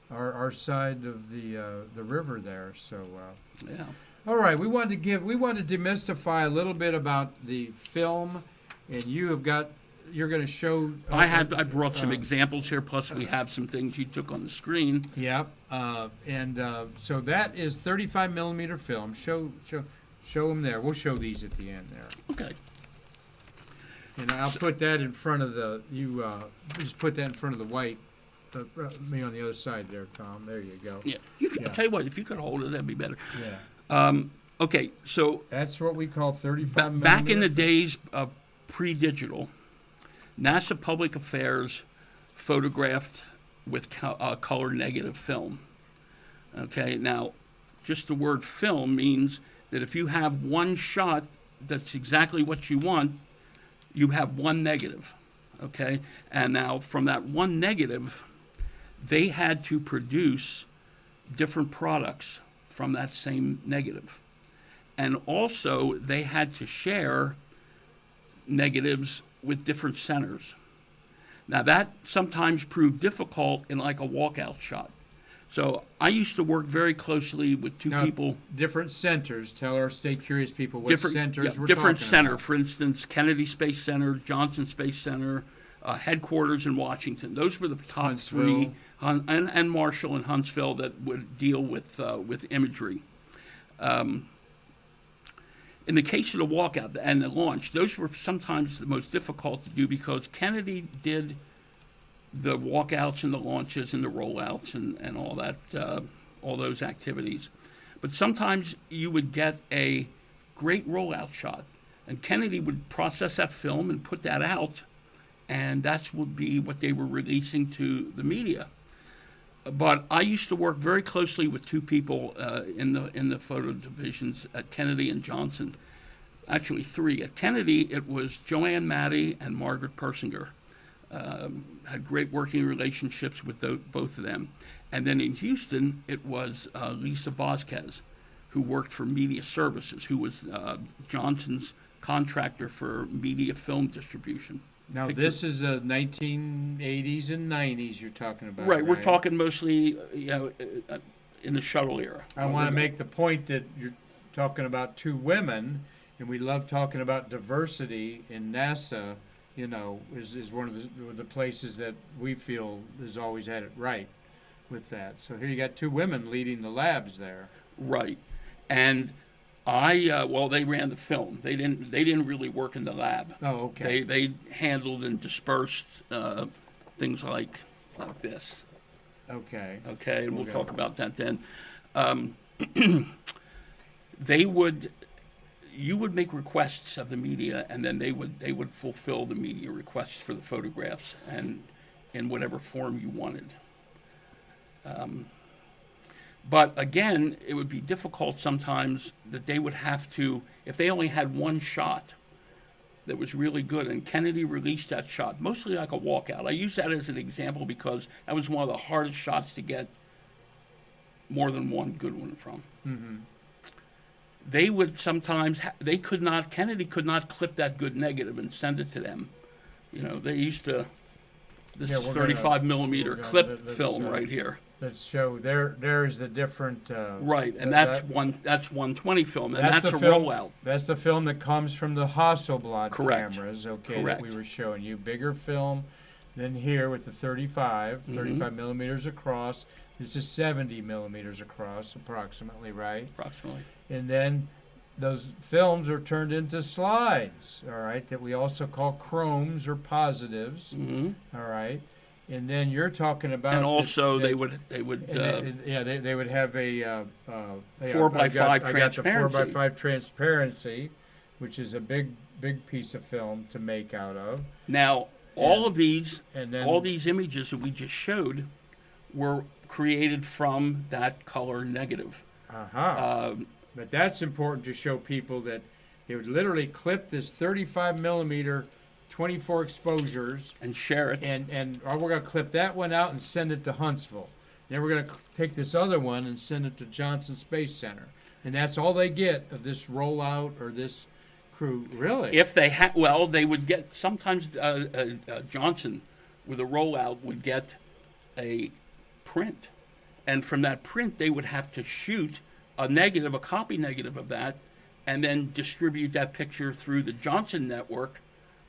our side of the river there. So Yeah. all right, we wanted to demystify a little bit about the film, and you're going to show. I brought some examples here. Plus, we have some things you took on the screen. Yep. So that is 35 millimeter film. Show them there. We'll show these at the end there. Okay. And I'll put that in front of just put that in front of the white. Me on the other side there, Tom. There you go. Yeah. Yeah. I'll tell you what. If you could hold it, that'd be better. Yeah. Okay. So That's what we call 35 millimeter. back in the days of pre-digital, NASA Public Affairs photographed with color negative film. Okay, now, just the word film means that if you have one shot that's exactly what you want, you have one negative. Okay, and now from that one negative, they had to produce different products from that same negative. And also, they had to share negatives with different centers. Now, that sometimes proved difficult in like a walkout shot. So I used to work very closely with two people. Different centers. Tell our Stay Curious people what centers we're different talking center. about. For instance, Kennedy Space Center, Johnson Space Center, headquarters in Washington. Those were the top Huntsville. three, and Marshall and Huntsville, that would deal with imagery. In the case of the walkout and the launch, those were sometimes the most difficult to do because Kennedy did the walkouts and the launches and the rollouts and all that, all those activities. But sometimes you would get a great rollout shot, and Kennedy would process that film and put that out, and that would be what they were releasing to the media. But I used to work very closely with two people in the photo divisions at Kennedy and Johnson. Actually, three. At Kennedy, it was Joanne Matty and Margaret Persinger. Had great working relationships with both of them. And then in Houston, it was Lisa Vasquez, who worked for Media Services, who was Johnson's contractor for media film distribution. Now, this is 1980s and 90s you're talking about. Right, we're talking mostly in the shuttle era. I want to make the point that you're talking about two women, and we love talking about diversity in NASA. Is one of the places that we feel has always had it right with that. So here you got two women leading the labs there. Right, and they ran the film. They didn't really work in the lab. Oh, okay. They handled and dispersed things like this. Okay. Okay, and we'll Okay. talk about that then. You would make requests of the media, and then they would fulfill the media requests for the photographs and in whatever form you wanted. But again, it would be difficult sometimes that they would have to, if they only had one shot that was really good, and Kennedy released that shot, mostly like a walkout. I use that as an example because that was one of the hardest shots to get more than one good one from. Mm-hmm. They would sometimes, Kennedy could not clip that good negative and send it to them. They used to, this is 35 millimeter clip film right here. Let's show, there's the different... right, and that's 120 film, and that's a film, rollout. That's the film that comes from the Hasselblad Correct. cameras, okay, Correct. that we were showing you. Bigger film, Then here with the 35, Mhm. 35 millimeters across. This is 70 millimeters across, approximately, right? Approximately. And then those films are turned into slides, all right, that we also call chromes or positives, Hmm. all right. And then you're talking about And this- also, that- they would and they would have a 4x5 I got the 4x5 transparency. transparency, which is a big piece of film to make out of. Now, all of these And then all these images that we just showed were created from that color negative. Um, But that's important to show people that they would literally clip this 35 millimeter, 24 exposures, and share it. and we're gonna clip that one out and send it to Huntsville. Then we're gonna take this other one and send it to Johnson Space Center, and that's all they get of this rollout or this crew. Really? If they had, well, they would get sometimes Johnson with a rollout would get a print, and from that print they would have to shoot a negative, a copy negative of that, and then distribute that picture through the Johnson network.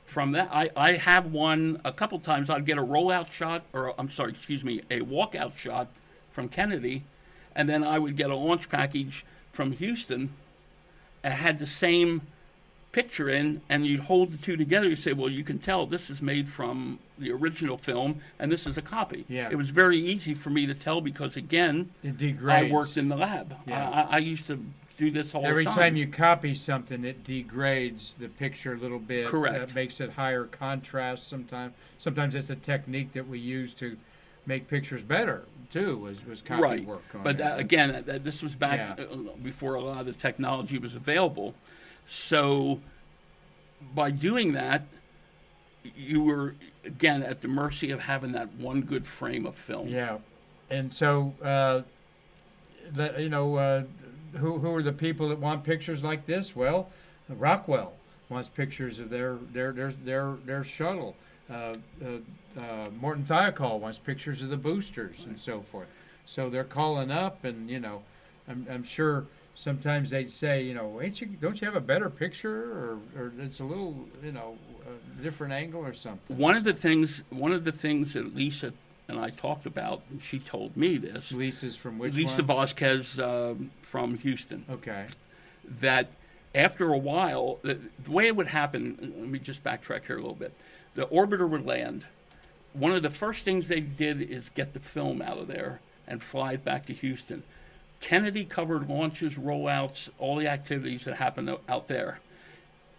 From that, I have one a couple times. I'd get a rollout shot, or I'm sorry, excuse me, a walkout shot from Kennedy, and then I would get a launch package from Houston. It had the same picture in, and you'd hold the two together. You say, well, you can tell this is made from the original film, and this is a copy. Yeah. It was very easy for me to tell because, again, It degrades. I worked in the lab. Yeah. I used to do this all Every the time you copy something, it degrades the picture a little bit. Correct. Makes it higher contrast sometimes. Sometimes it's a technique that we use to make pictures better, too, was copy Right. work on But it. again, this was back Yeah. before a lot of the technology was available. So by doing that, you were, again, at the mercy of having that one good frame of film. Yeah. And so, who are the people that want pictures like this? Well, Rockwell wants pictures of their shuttle. Morton Thiokol wants pictures of the boosters and so forth. So they're calling up, and I'm sure sometimes they'd say, don't you have a better picture, or it's a little, a different angle or something. One of the things that Lisa and I talked about, and she told me this. Lisa's from which Lisa one? Vasquez from Houston. Okay. That after a while, the way it would happen, let me just backtrack here a little bit. The orbiter would land. One of the first things they did is get the film out of there and fly it back to Houston. Kennedy covered launches, rollouts, all the activities that happened out there.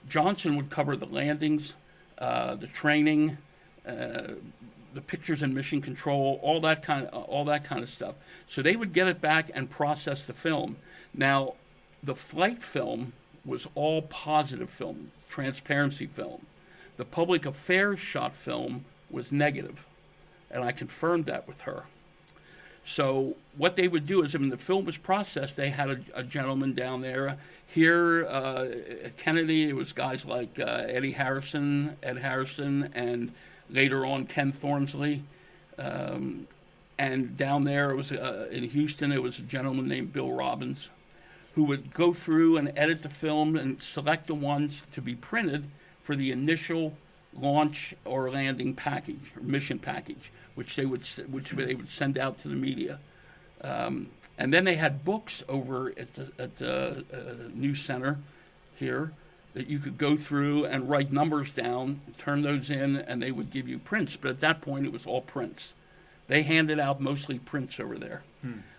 Johnson would cover the landings, the training, the pictures and mission control, all that kind of stuff. So they would get it back and process the film. Now, the flight film was all positive film, transparency film. The public affairs shot film was negative, and I confirmed that with her. So what they would do is, when the film was processed, they had a gentleman down there. Here at Kennedy, it was guys like Ed Harrison, and later on Ken Thornsley. And down there, it was in Houston, it was a gentleman named Bill Robbins, who would go through and edit the film and select the ones to be printed for the initial launch or landing package, or mission package, which they would send out to the media. And then they had books over at the news center here that you could go through and write numbers down, turn those in, and they would give you prints. But at that point, it was all prints. They handed out mostly prints over there.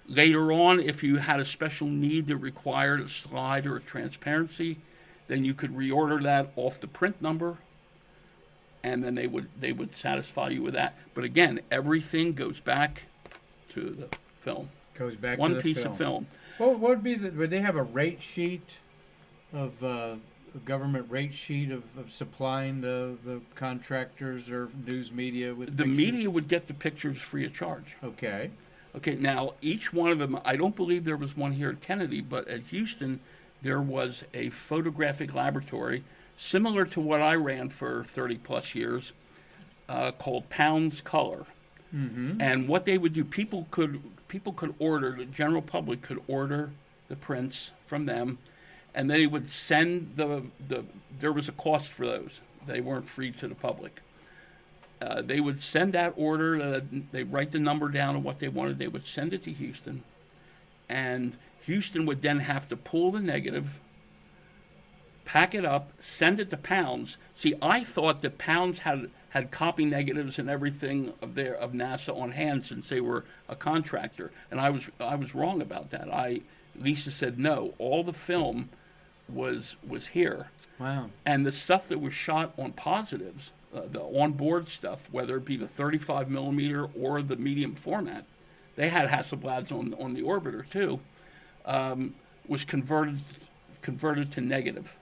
Later on, if you had a special need that required a slide or a transparency, then you could reorder that off the print number, and then they would satisfy you with that. But again, everything goes back to the film. Goes back One to the piece of film. What would be would they have a rate sheet of a government rate sheet of supplying the contractors or news media with The pictures? media would get the pictures free of charge. Okay. Okay, now each one of them, I don't believe there was one here at Kennedy, but at Houston, there was a photographic laboratory similar to what I ran for 30 plus years, called Pounds Color. Mm-hmm. And what they would do, people could order, the general public could order the prints from them, and they would send there was a cost for those. They weren't free to the public. They would send that order. They write the number down of what they wanted. They would send it to Houston, and Houston would then have to pull the negative, pack it up, send it to Pounds. See, I thought that Pounds had copy negatives and everything of NASA on hand since they were a contractor, and I was wrong about that. Lisa said no. All the film was here. Wow. And the stuff that was shot on positives, the onboard stuff, whether it be the 35 millimeter or the medium format, they had Hasselblads on the orbiter too, was converted to negative,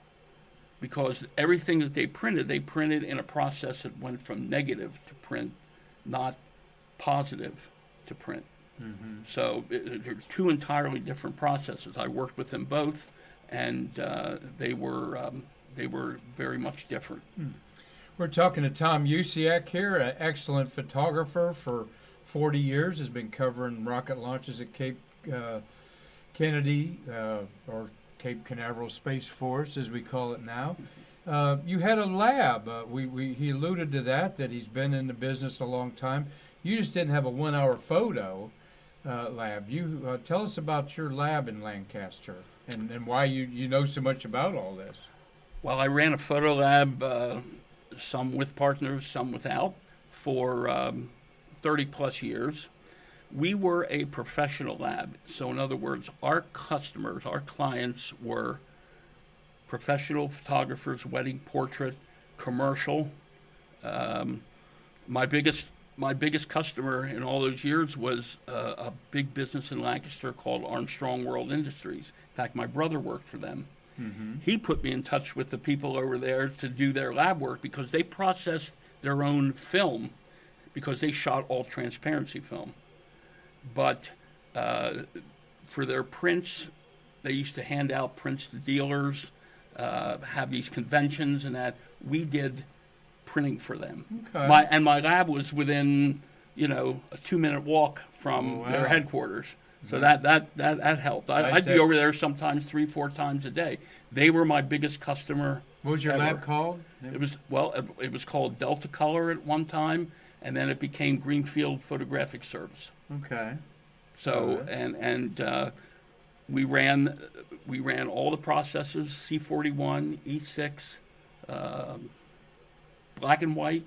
because everything that they printed in a process that went from negative to print, not positive to print. Mm-hmm. So they're two entirely different processes. I worked with them both, and they were very much different. We're talking to Tom Usciak here, an excellent photographer for 40 years, has been covering rocket launches at Cape Kennedy, or Cape Canaveral Space Force, as we call it now. You had a lab. He alluded to that he's been in the business a long time. You just didn't have a 1 hour photo lab. You tell us about your lab in Lancaster and why you know so much about all this. Well, I ran a photo lab, some with partners, some without, for 30 plus years. We were a professional lab. So in other words, our customers, our clients were professional photographers, wedding, portrait, commercial. My biggest customer in all those years was a big business in Lancaster called Armstrong World Industries. In fact, my brother worked for them. Mm-hmm. He put me in touch with the people over there to do their lab work, because they processed their own film, because they shot all transparency film. But for their prints, they used to hand out prints to dealers, have these conventions, and that we did printing for them. Okay. My lab was within, a 2-minute walk from their headquarters. So that helped. I'd be over there sometimes 3-4 times a day. They were my biggest customer. What was your lab called? It was called Delta Color at one time, and then it became Greenfield Photographic Service. Okay. So we ran all the processes: C41, E6, black and white,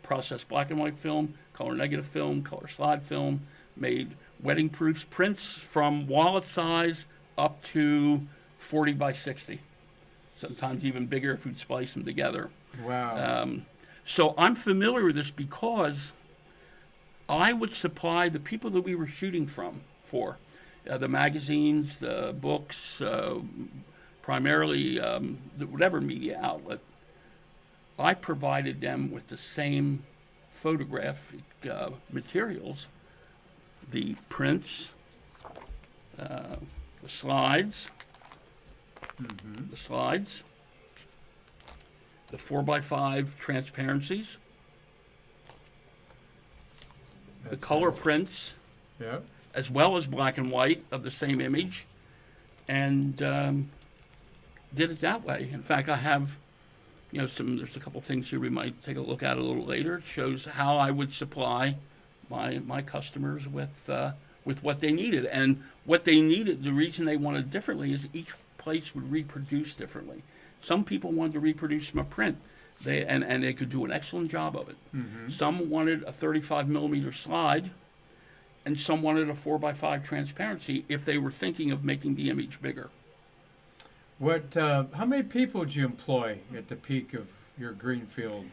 processed black and white film, color negative film, color slide film, made wedding proofs, prints from wallet size up to 40 by 60, sometimes even bigger if we'd splice them together. Wow. So I'm familiar with this because I would supply the people that we were shooting for the magazines, the books, primarily whatever media outlet. I provided them with the same photographic materials, the prints, the slides, the 4x5 transparencies, the color prints, as well as black and white of the same image, and did it that way. In fact, I have, there's a couple things here we might take a look at a little later. It shows how I would supply my customers with what they needed. And what they needed, the reason they wanted differently is each place would reproduce differently. Some people wanted to reproduce from a print, and they could do an excellent job of it. Mm-hmm. Some wanted a 35 millimeter slide, and some wanted a 4x5 transparency if they were thinking of making the image bigger. How many people did you employ at the peak of your Greenfield?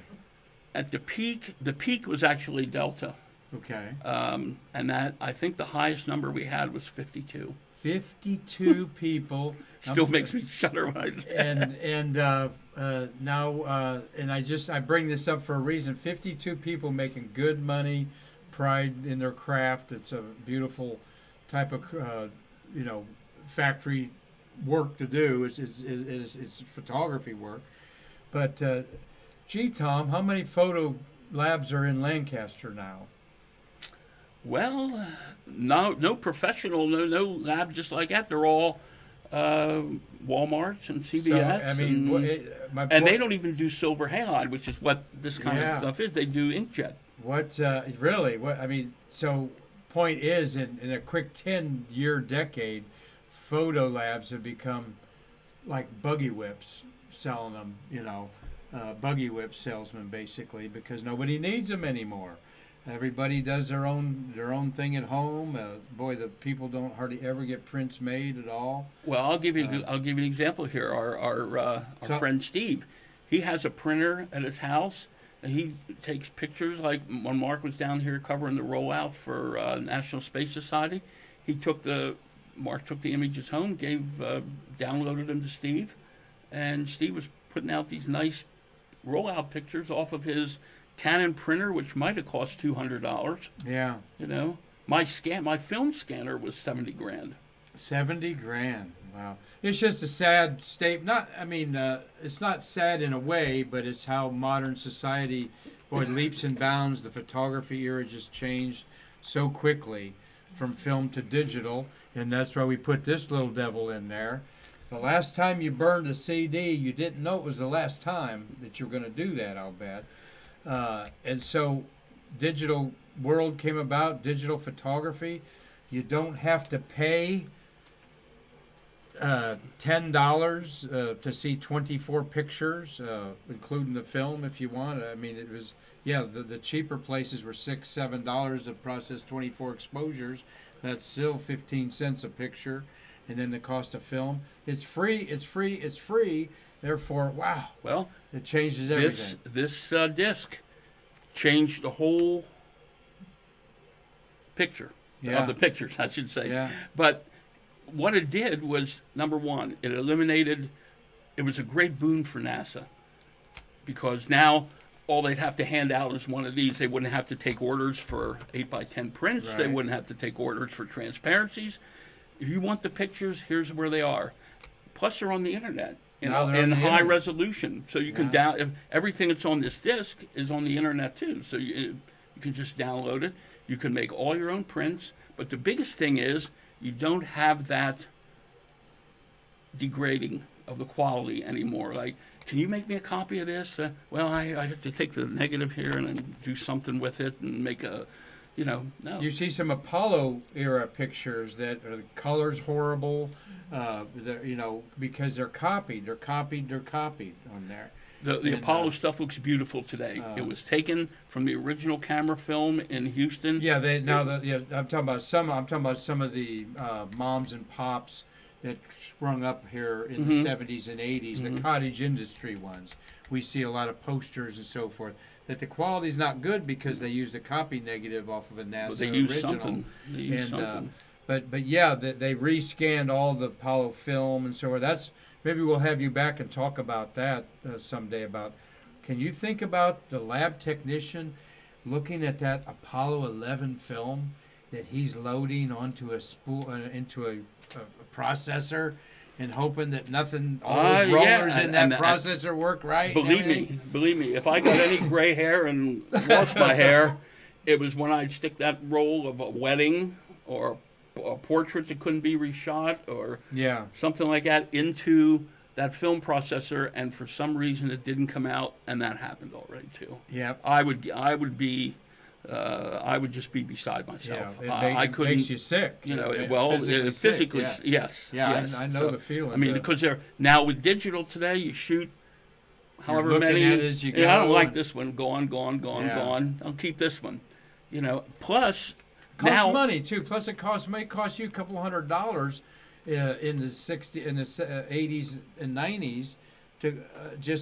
At the peak was actually Delta. Okay. And that, I think the highest number we had was 52. 52 people. Still makes me shudder when I I bring this up for a reason. 52 people making good money, pride in their craft. It's a beautiful type of factory work to do. It's photography work. But Tom, how many photo labs are in Lancaster now? Well, no professional, no lab just like that. They're all Walmarts and CVS. So, I mean, my and they point- don't even do silver halide, which is what this kind Yeah. of stuff is. They do inkjet. What really? What I mean? So, point is, in a quick 10-year decade, photo labs have become like buggy whips, selling them. Buggy whip salesmen basically, because nobody needs them anymore. Everybody does their own thing at home. Boy, the people don't hardly ever get prints made at all. Well, I'll give you an example here. Our So- friend Steve, he has a printer at his house, and he takes pictures. Like when Mark was down here covering the rollout for National Space Society, Mark took the images home, downloaded them to Steve, and Steve was putting out these nice rollout pictures off of his Canon printer, which might have cost $200. Yeah, My film scanner was $70,000. 70 grand. Wow, it's just a sad state. It's not sad in a way, but it's how modern society, boy, leaps and bounds. The photography era just changed so quickly from film to digital, and that's why we put this little devil in there. The last time you burned a CD, you didn't know it was the last time that you were going to do that, I'll bet. And so digital world came about, digital photography. You don't have to pay $10 to see 24 pictures, including the film if you want. I mean, it was, the cheaper places were $6-7 to process 24 exposures. That's still 15 cents a picture. And then the cost of film. It's free, it's free, it's free. Therefore, wow, Well, it changes everything. this disc changed the whole picture Yeah. of the pictures, I should say. Yeah. But what it did was, number one, it was a great boon for NASA, because now all they'd have to hand out is one of these. They wouldn't have to take orders for 8x10 prints. They Right. wouldn't have to take orders for transparencies. If you want the pictures, here's where they are. Plus, they're on the internet Now they're on in the high internet. resolution, so you can Yeah. everything that's on this disc is on the internet too. So you can just download it. You can make all your own prints. But the biggest thing is you don't have that degrading of the quality anymore. Like, can you make me a copy of this? Well, I have to take the negative here and then do something with it and make a, no. You see some Apollo era pictures that are, the colors horrible, because they're copied on there. The And, Apollo stuff looks beautiful today. It was taken from the original camera film in Houston. Yeah, I'm talking about some of the moms and pops that sprung up here in the 70s and 80s, the cottage industry ones. We see a lot of posters and so forth. That the quality's not good because they used a copy negative off of a NASA But they used original. something. They used something. But yeah, they rescanned all the Apollo film and so forth. Maybe we'll have you back and talk about that someday. Can you think about the lab technician looking at that Apollo 11 film that he's loading onto into a processor and hoping that all those rollers in that processor work right? Believe me, if I got any gray hair and lost my hair, it was when I'd stick that roll of a wedding or a portrait that couldn't be reshot or something like that into that film processor, and for some reason it didn't come out, and that happened already too. Yep. I would just be beside myself. I couldn't. Makes you sick. Physically, sick, yes. Yeah, yes. I know the feeling. I mean, because now with digital today, you shoot however looking many. at it as you I don't go like and- this one. Gone. Yeah. I'll keep this one. Plus costs now money too. Plus, may cost you a couple $100 in the 80s and 90s to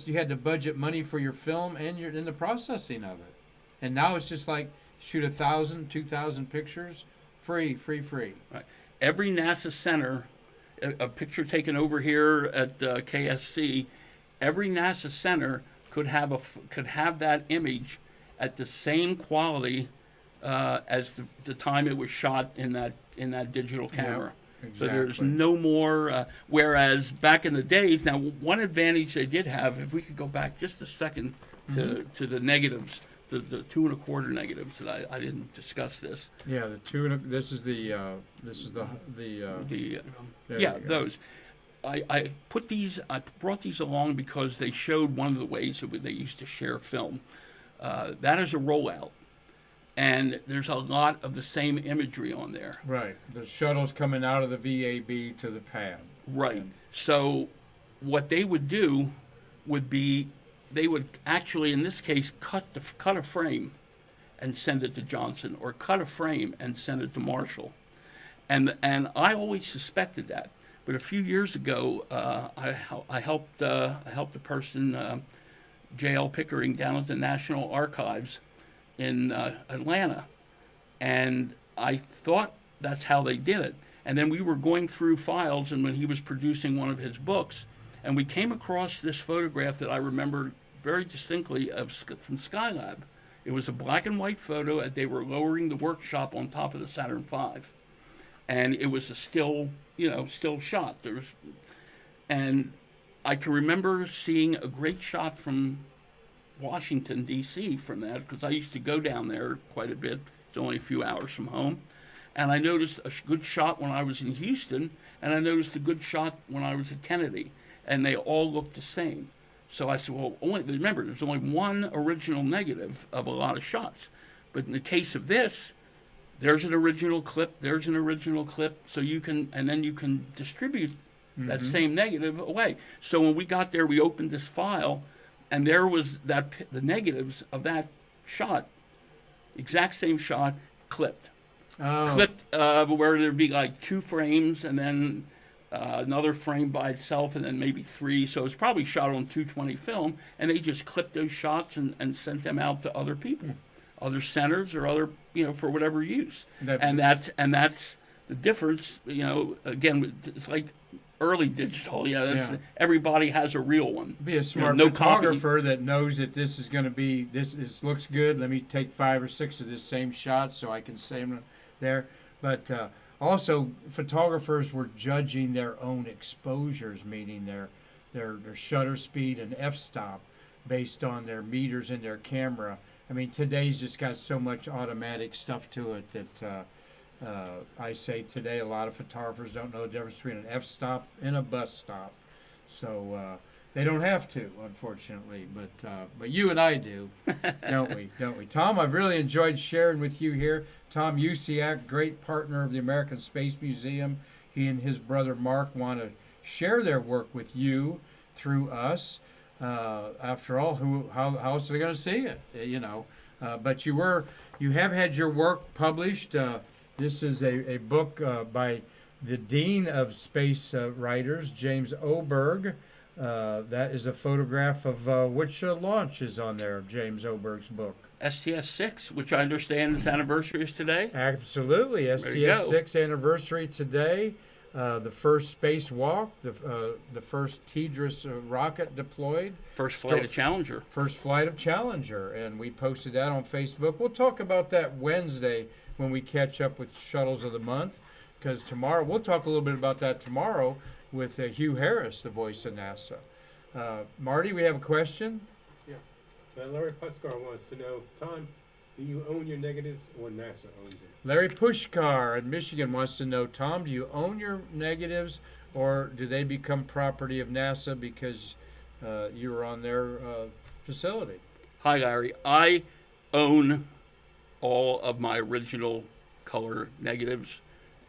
you had to budget money for your film and in the processing of it. And now it's just like shoot 1,000, 2,000 pictures, free. Right. Every NASA center, a picture taken over here at KSC, every NASA center could have that image at the same quality as the time it was shot in that digital camera. Exactly. So there's no more. Whereas back in the days, now one advantage they did have, if we could go back just a second to the negatives, the 2 1/4 negatives that I didn't discuss this. Yeah, the 2 and this is the there you go. Those. I brought these along because they showed one of the ways that they used to share film. That is a rollout, and there's a lot of the same imagery on there. Right. The shuttle's coming out of the VAB to the pad. Right. So what they would do would be they would actually, in this case, cut a frame and send it to Johnson, or cut a frame and send it to Marshall. And I always suspected that. But a few years ago, I helped a person, J.L. Pickering, down at the National Archives in Atlanta. And I thought that's how they did it. And then we were going through files, and when he was producing one of his books, and we came across this photograph that I remember very distinctly from Skylab. It was a black and white photo, and they were lowering the workshop on top of the Saturn V. And it was a still shot. And I can remember seeing a great shot from Washington, D.C. from that, because I used to go down there quite a bit. It's only a few hours from home. And I noticed a good shot when I was in Houston, and I noticed a good shot when I was at Kennedy. And they all looked the same. So I said, well, remember, there's only one original negative of a lot of shots. But in the case of this, there's an original clip, so you can distribute that same negative away. So when we got there, we opened this file, and there was the negatives of that shot, exact same shot, clipped. Oh. Clipped where there'd be like 2 frames, and then another frame by itself, and then maybe 3. So it's probably shot on 220 film, and they just clipped those shots and sent them out to other people, other centers, or other, for whatever use. And that's the difference. Again, it's like early digital. Everybody has a real one. Be a smart no photographer that knows that this is going to be this looks good. Let me take 5 or 6 of this same shot so I can save them there. But also, photographers were judging their own exposures, meaning their shutter speed and f-stop based on their meters in their camera. I mean, today's just got so much automatic stuff to it that I say today a lot of photographers don't know the difference between an f-stop and a bus stop. So they don't have to, unfortunately, but you and I do, don't we? Don't we? Tom, I've really enjoyed sharing with you here. Tom Usciak, great partner of the American Space Museum. He and his brother Mark want to share their work with you through us. After all, how else are they going to see it? But you have had your work published. This is a book by the Dean of Space Writers, James Oberg. That is a photograph of which launch is on there of James Oberg's book. STS-6, which I understand its anniversary is today. Absolutely, STS-6 anniversary today. The first spacewalk, the first TDRS rocket deployed. First flight of Challenger. First flight of Challenger, and we posted that on Facebook. We'll talk about that Wednesday when we catch up with Shuttles of the Month, because tomorrow, we'll talk a little bit about that tomorrow with Hugh Harris, the voice of NASA. Marty, we have a question? Yeah. Larry Puskar wants to know, Tom, do you own your negatives or NASA owns it? Larry Pushkar in Michigan wants to know, Tom, do you own your negatives or do they become property of NASA because you were on their facility? Hi, Larry. I own all of my original color negatives,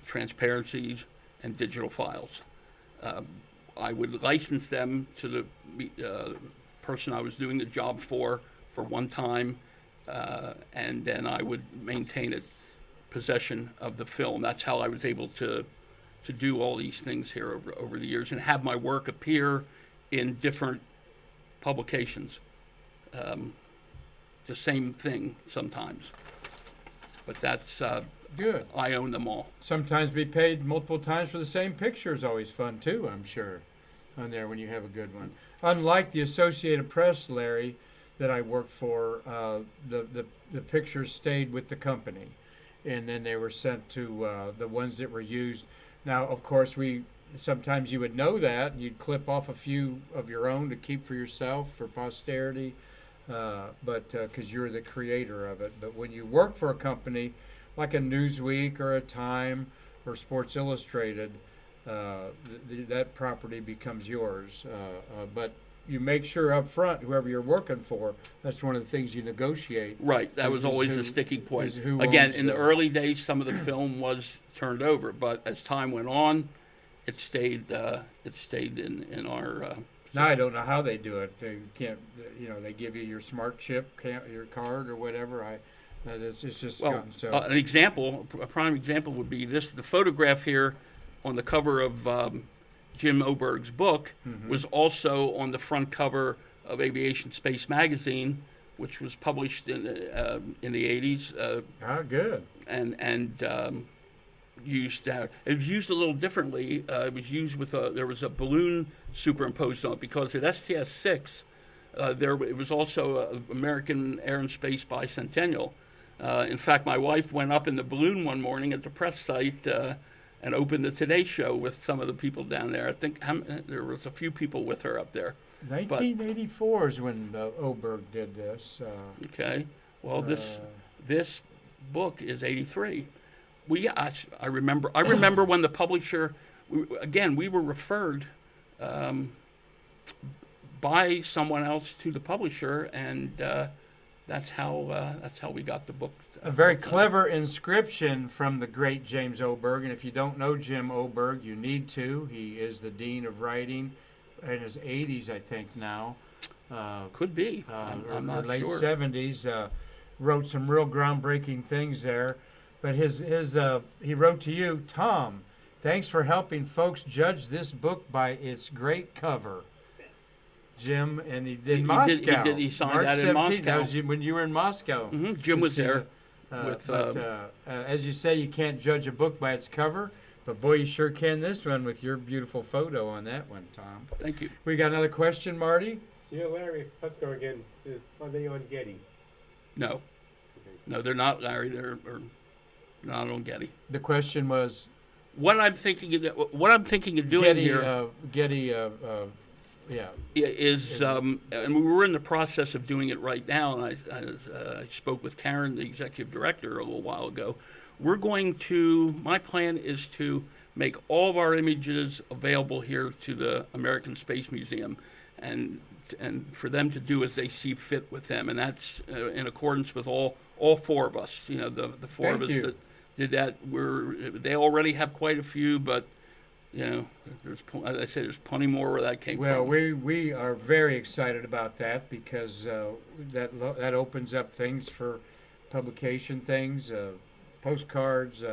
transparencies, and digital files. I would license them to the person I was doing the job for one time, and then I would maintain it, possession of the film. That's how I was able to do all these things here over the years and have my work appear in different publications. The same thing sometimes, but that's good. I own them all. Sometimes be paid multiple times for the same picture is always fun too, I'm sure, on there when you have a good one. Unlike the Associated Press, Larry, that I worked for, the pictures stayed with the company, and then they were sent to the ones that were used. Now, of course, sometimes you would know that, and you'd clip off a few of your own to keep for yourself, for posterity, but because you're the creator of it. But when you work for a company like a Newsweek or a Time or Sports Illustrated, that property becomes yours. But you make sure up front, whoever you're working for, that's one of the things you negotiate. Right, that was always a sticking point. Again, in the early days, some of the film was turned over, but as time went on, it stayed in our. Now I don't know how they do it. They can't, they give you your smart chip, your card or whatever. It's just gotten so. A prime example would be this: the photograph here on the cover of Jim Oberg's book was also on the front cover of Aviation Space Magazine, which was published in the 80s. Good. And used it was used a little differently. It was used with there was a balloon superimposed on it because at STS-6 it was also American Air and Space Bicentennial. In fact, my wife went up in the balloon one morning at the press site and opened the Today Show with some of the people down there. I think there was a few people with her up there. 1984 is when Oberg did this. Okay. Well, this book is 83. I remember when the publisher. We were referred by someone else to the publisher, and that's how we got the book. A very clever inscription from the great James Oberg, and if you don't know Jim Oberg, you need to. He is the dean of writing in his 80s, I think now. Could be. I'm not late sure. 70s. Wrote some real groundbreaking things there. But he wrote to you, Tom, thanks for helping folks judge this book by its great cover. Jim, and he did Moscow. He signed March that in 17th. Moscow. That was when you were in Moscow. Jim was there. As you say, you can't judge a book by its cover, but boy, you sure can this one with your beautiful photo on that one, Tom. Thank you. We got another question, Marty? Yeah, Larry Huskar again says, are they on Getty? No. Okay. No, they're not, Larry. They're not on Getty. The question was what I'm thinking of doing Getty, here. Getty, is and we were in the process of doing it right now, and I spoke with Karen, the executive director, a little while ago. My plan is to make all of our images available here to the American Space Museum, and for them to do as they see fit with them, and that's in accordance with all four of us. The four of us that did that. They already have quite a few, but there's, as I said, there's plenty more where that came from. Well, we are very excited about that because that opens up things for publication things, postcards,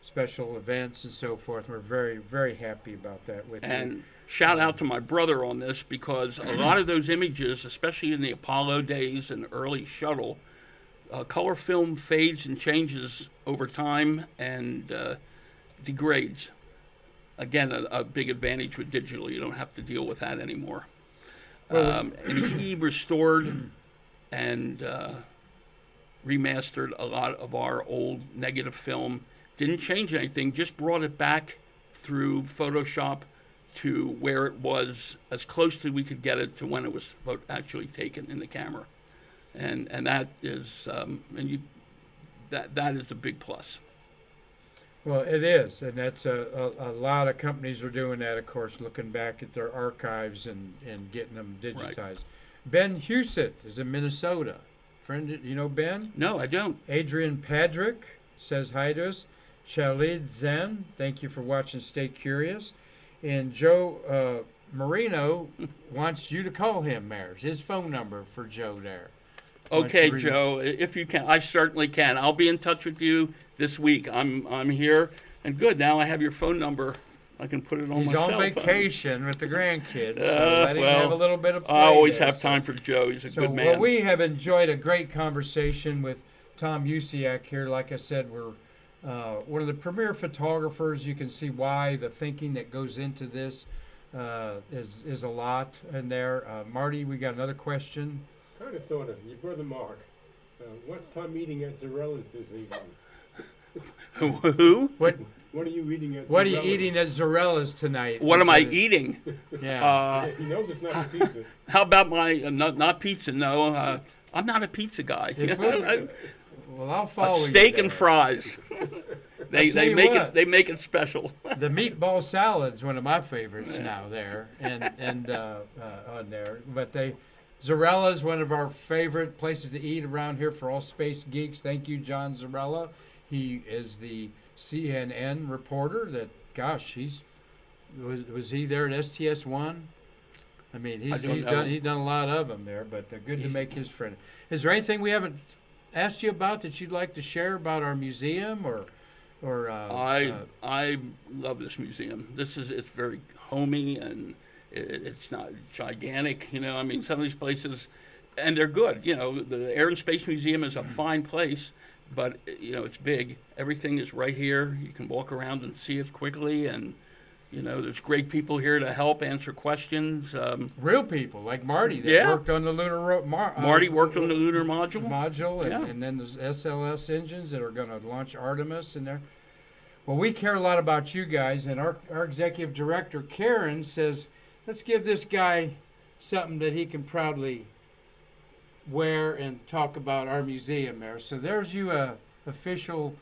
special events, and so forth. We're very, very happy about that with you. And shout out to my brother on this because a lot of those images, especially in the Apollo days and early shuttle, color film fades and changes over time and degrades. Again, a big advantage with digital. You don't have to deal with that anymore. And he restored and remastered a lot of our old negative film. Didn't change anything, just brought it back through Photoshop to where it was as close as we could get it to when it was actually taken in the camera. And that is that is a big plus. Well, it is, and that's a lot of companies are doing that, of course, looking back at their archives and getting them digitized. Right. Ben Husett is in Minnesota. Friend, you know Ben? No, I don't. Adrian Padrick says hi to us. Chalid Zen, thank you for watching Stay Curious. And Joe Marino wants you to call him, Mares. His phone number for Joe there. Okay, Joe, if you can, I certainly can. I'll be in touch with you this week. I'm here, and good. Now I have your phone number. I can put it on my cell phone. He's on vacation with the grandkids, so let him have a little bit of play. I always have time for Joe. He's a good man. Well, we have enjoyed a great conversation with Tom Usciak here. Like I said, we're one of the premier photographers. You can see why the thinking that goes into this is a lot in there. Marty, we got another question. Kind of, sort of. Your brother Mark. What's Tom eating at Zarella's this evening? Who? What What are you eating at What are Zarella's? you eating at Zarella's tonight? What am I eating? Yeah. He knows it's not pizza. How about my not pizza? No, I'm not a pizza guy. Well, I'll follow A you steak and there. fries. They tell you make what. it they make it special. The meatball salad's one of my favorites now there, and on there. But Zarella's one of our favorite places to eat around here for all space geeks. Thank you, John Zarella. He is the CNN reporter. Gosh, was he there at STS-1? I mean, he's done a lot of them there. But good to make his friend. Is there anything we haven't asked you about that you'd like to share about our museum or? I love this museum. It's very homey and it's not gigantic. I mean, some of these places, and they're good. The Air and Space Museum is a fine place, but it's big. Everything is right here. You can walk around and see it quickly, and there's great people here to help answer questions. Real people like Marty that worked on the lunar Marty worked on the lunar module. And then there's SLS engines that are going to launch Artemis in there. Well, we care a lot about you guys, and our executive director, Karen, says, let's give this guy something that he can proudly wear and talk about our museum there. So there's you official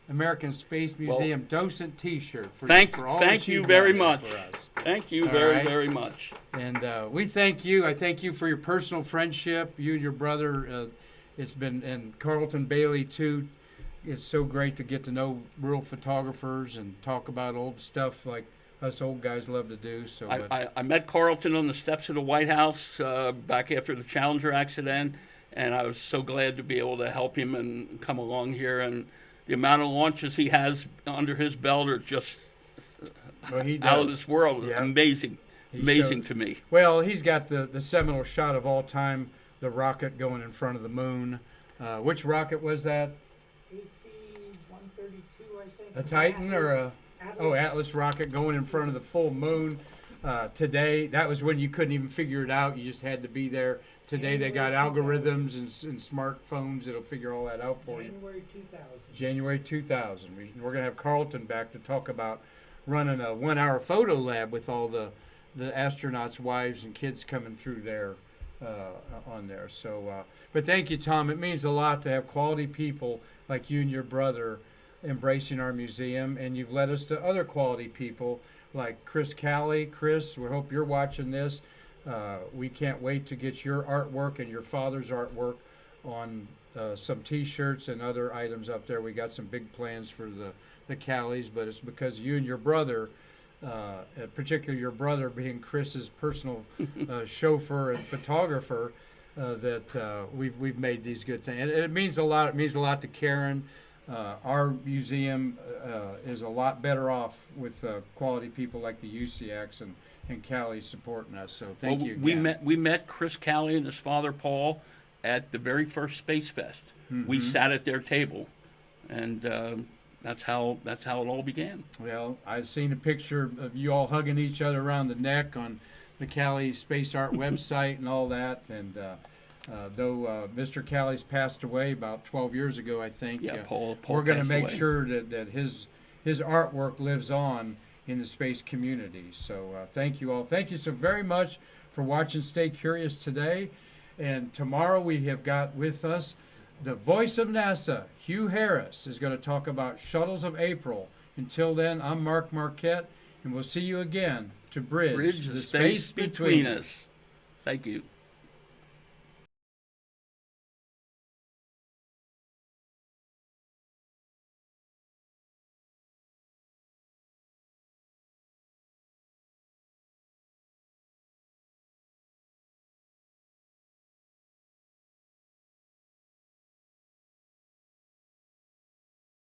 American Space Museum docent T-shirt. Thank you very much. Thank you very much. And we thank you. I thank you for your personal friendship. You and your brother, and Carlton Bailey too. It's so great to get to know real photographers and talk about old stuff like us old guys love to do. So I met Carlton on the steps of the White House back after the Challenger accident, and I was so glad to be able to help him and come along here. And the amount of launches he has under his belt are just out of this world. Yeah. Amazing to me. Well, he's got the seminal shot of all time, the rocket going in front of the moon. Which rocket was that? AC-132, I think. A Titan or a Atlas rocket going in front of the full moon. Today, that was when you couldn't even figure it out. You just had to be there. Today they got algorithms and smartphones that'll figure all that out for you. January 2000. We're going to have Carlton back to talk about running a 1-hour photo lab with all the astronauts' wives and kids coming through there on there. So, but thank you, Tom. It means a lot to have quality people like you and your brother embracing our museum, and you've led us to other quality people like Chris Calley. Chris, we hope you're watching this. We can't wait to get your artwork and your father's artwork on some T-shirts and other items up there. We got some big plans for the Calleys, but it's because you and your brother, particularly your brother being Chris's personal chauffeur and photographer, that we've made these good things. And it means a lot. It means a lot to Karen. Our museum is a lot better off with quality people like the Usciaks and Callie supporting us. So thank you again. We met Chris Calley and his father Paul at the very first Space Fest. Mm-hmm. We sat at their table, and that's how it all began. Well, I've seen a picture of you all hugging each other around the neck on the Calley Space Art website and all that. And though Mr. Calley's passed away about 12 years ago, I think. Yeah, Paul we're going to make away. sure that his artwork lives on in the space community. So thank you all. Thank you so very much for watching Stay Curious today. And tomorrow we have got with us the voice of NASA, Hugh Harris, is going to talk about shuttles of April. Until then, I'm Mark Marquette, and we'll see you again to bridge the space between us. Thank you.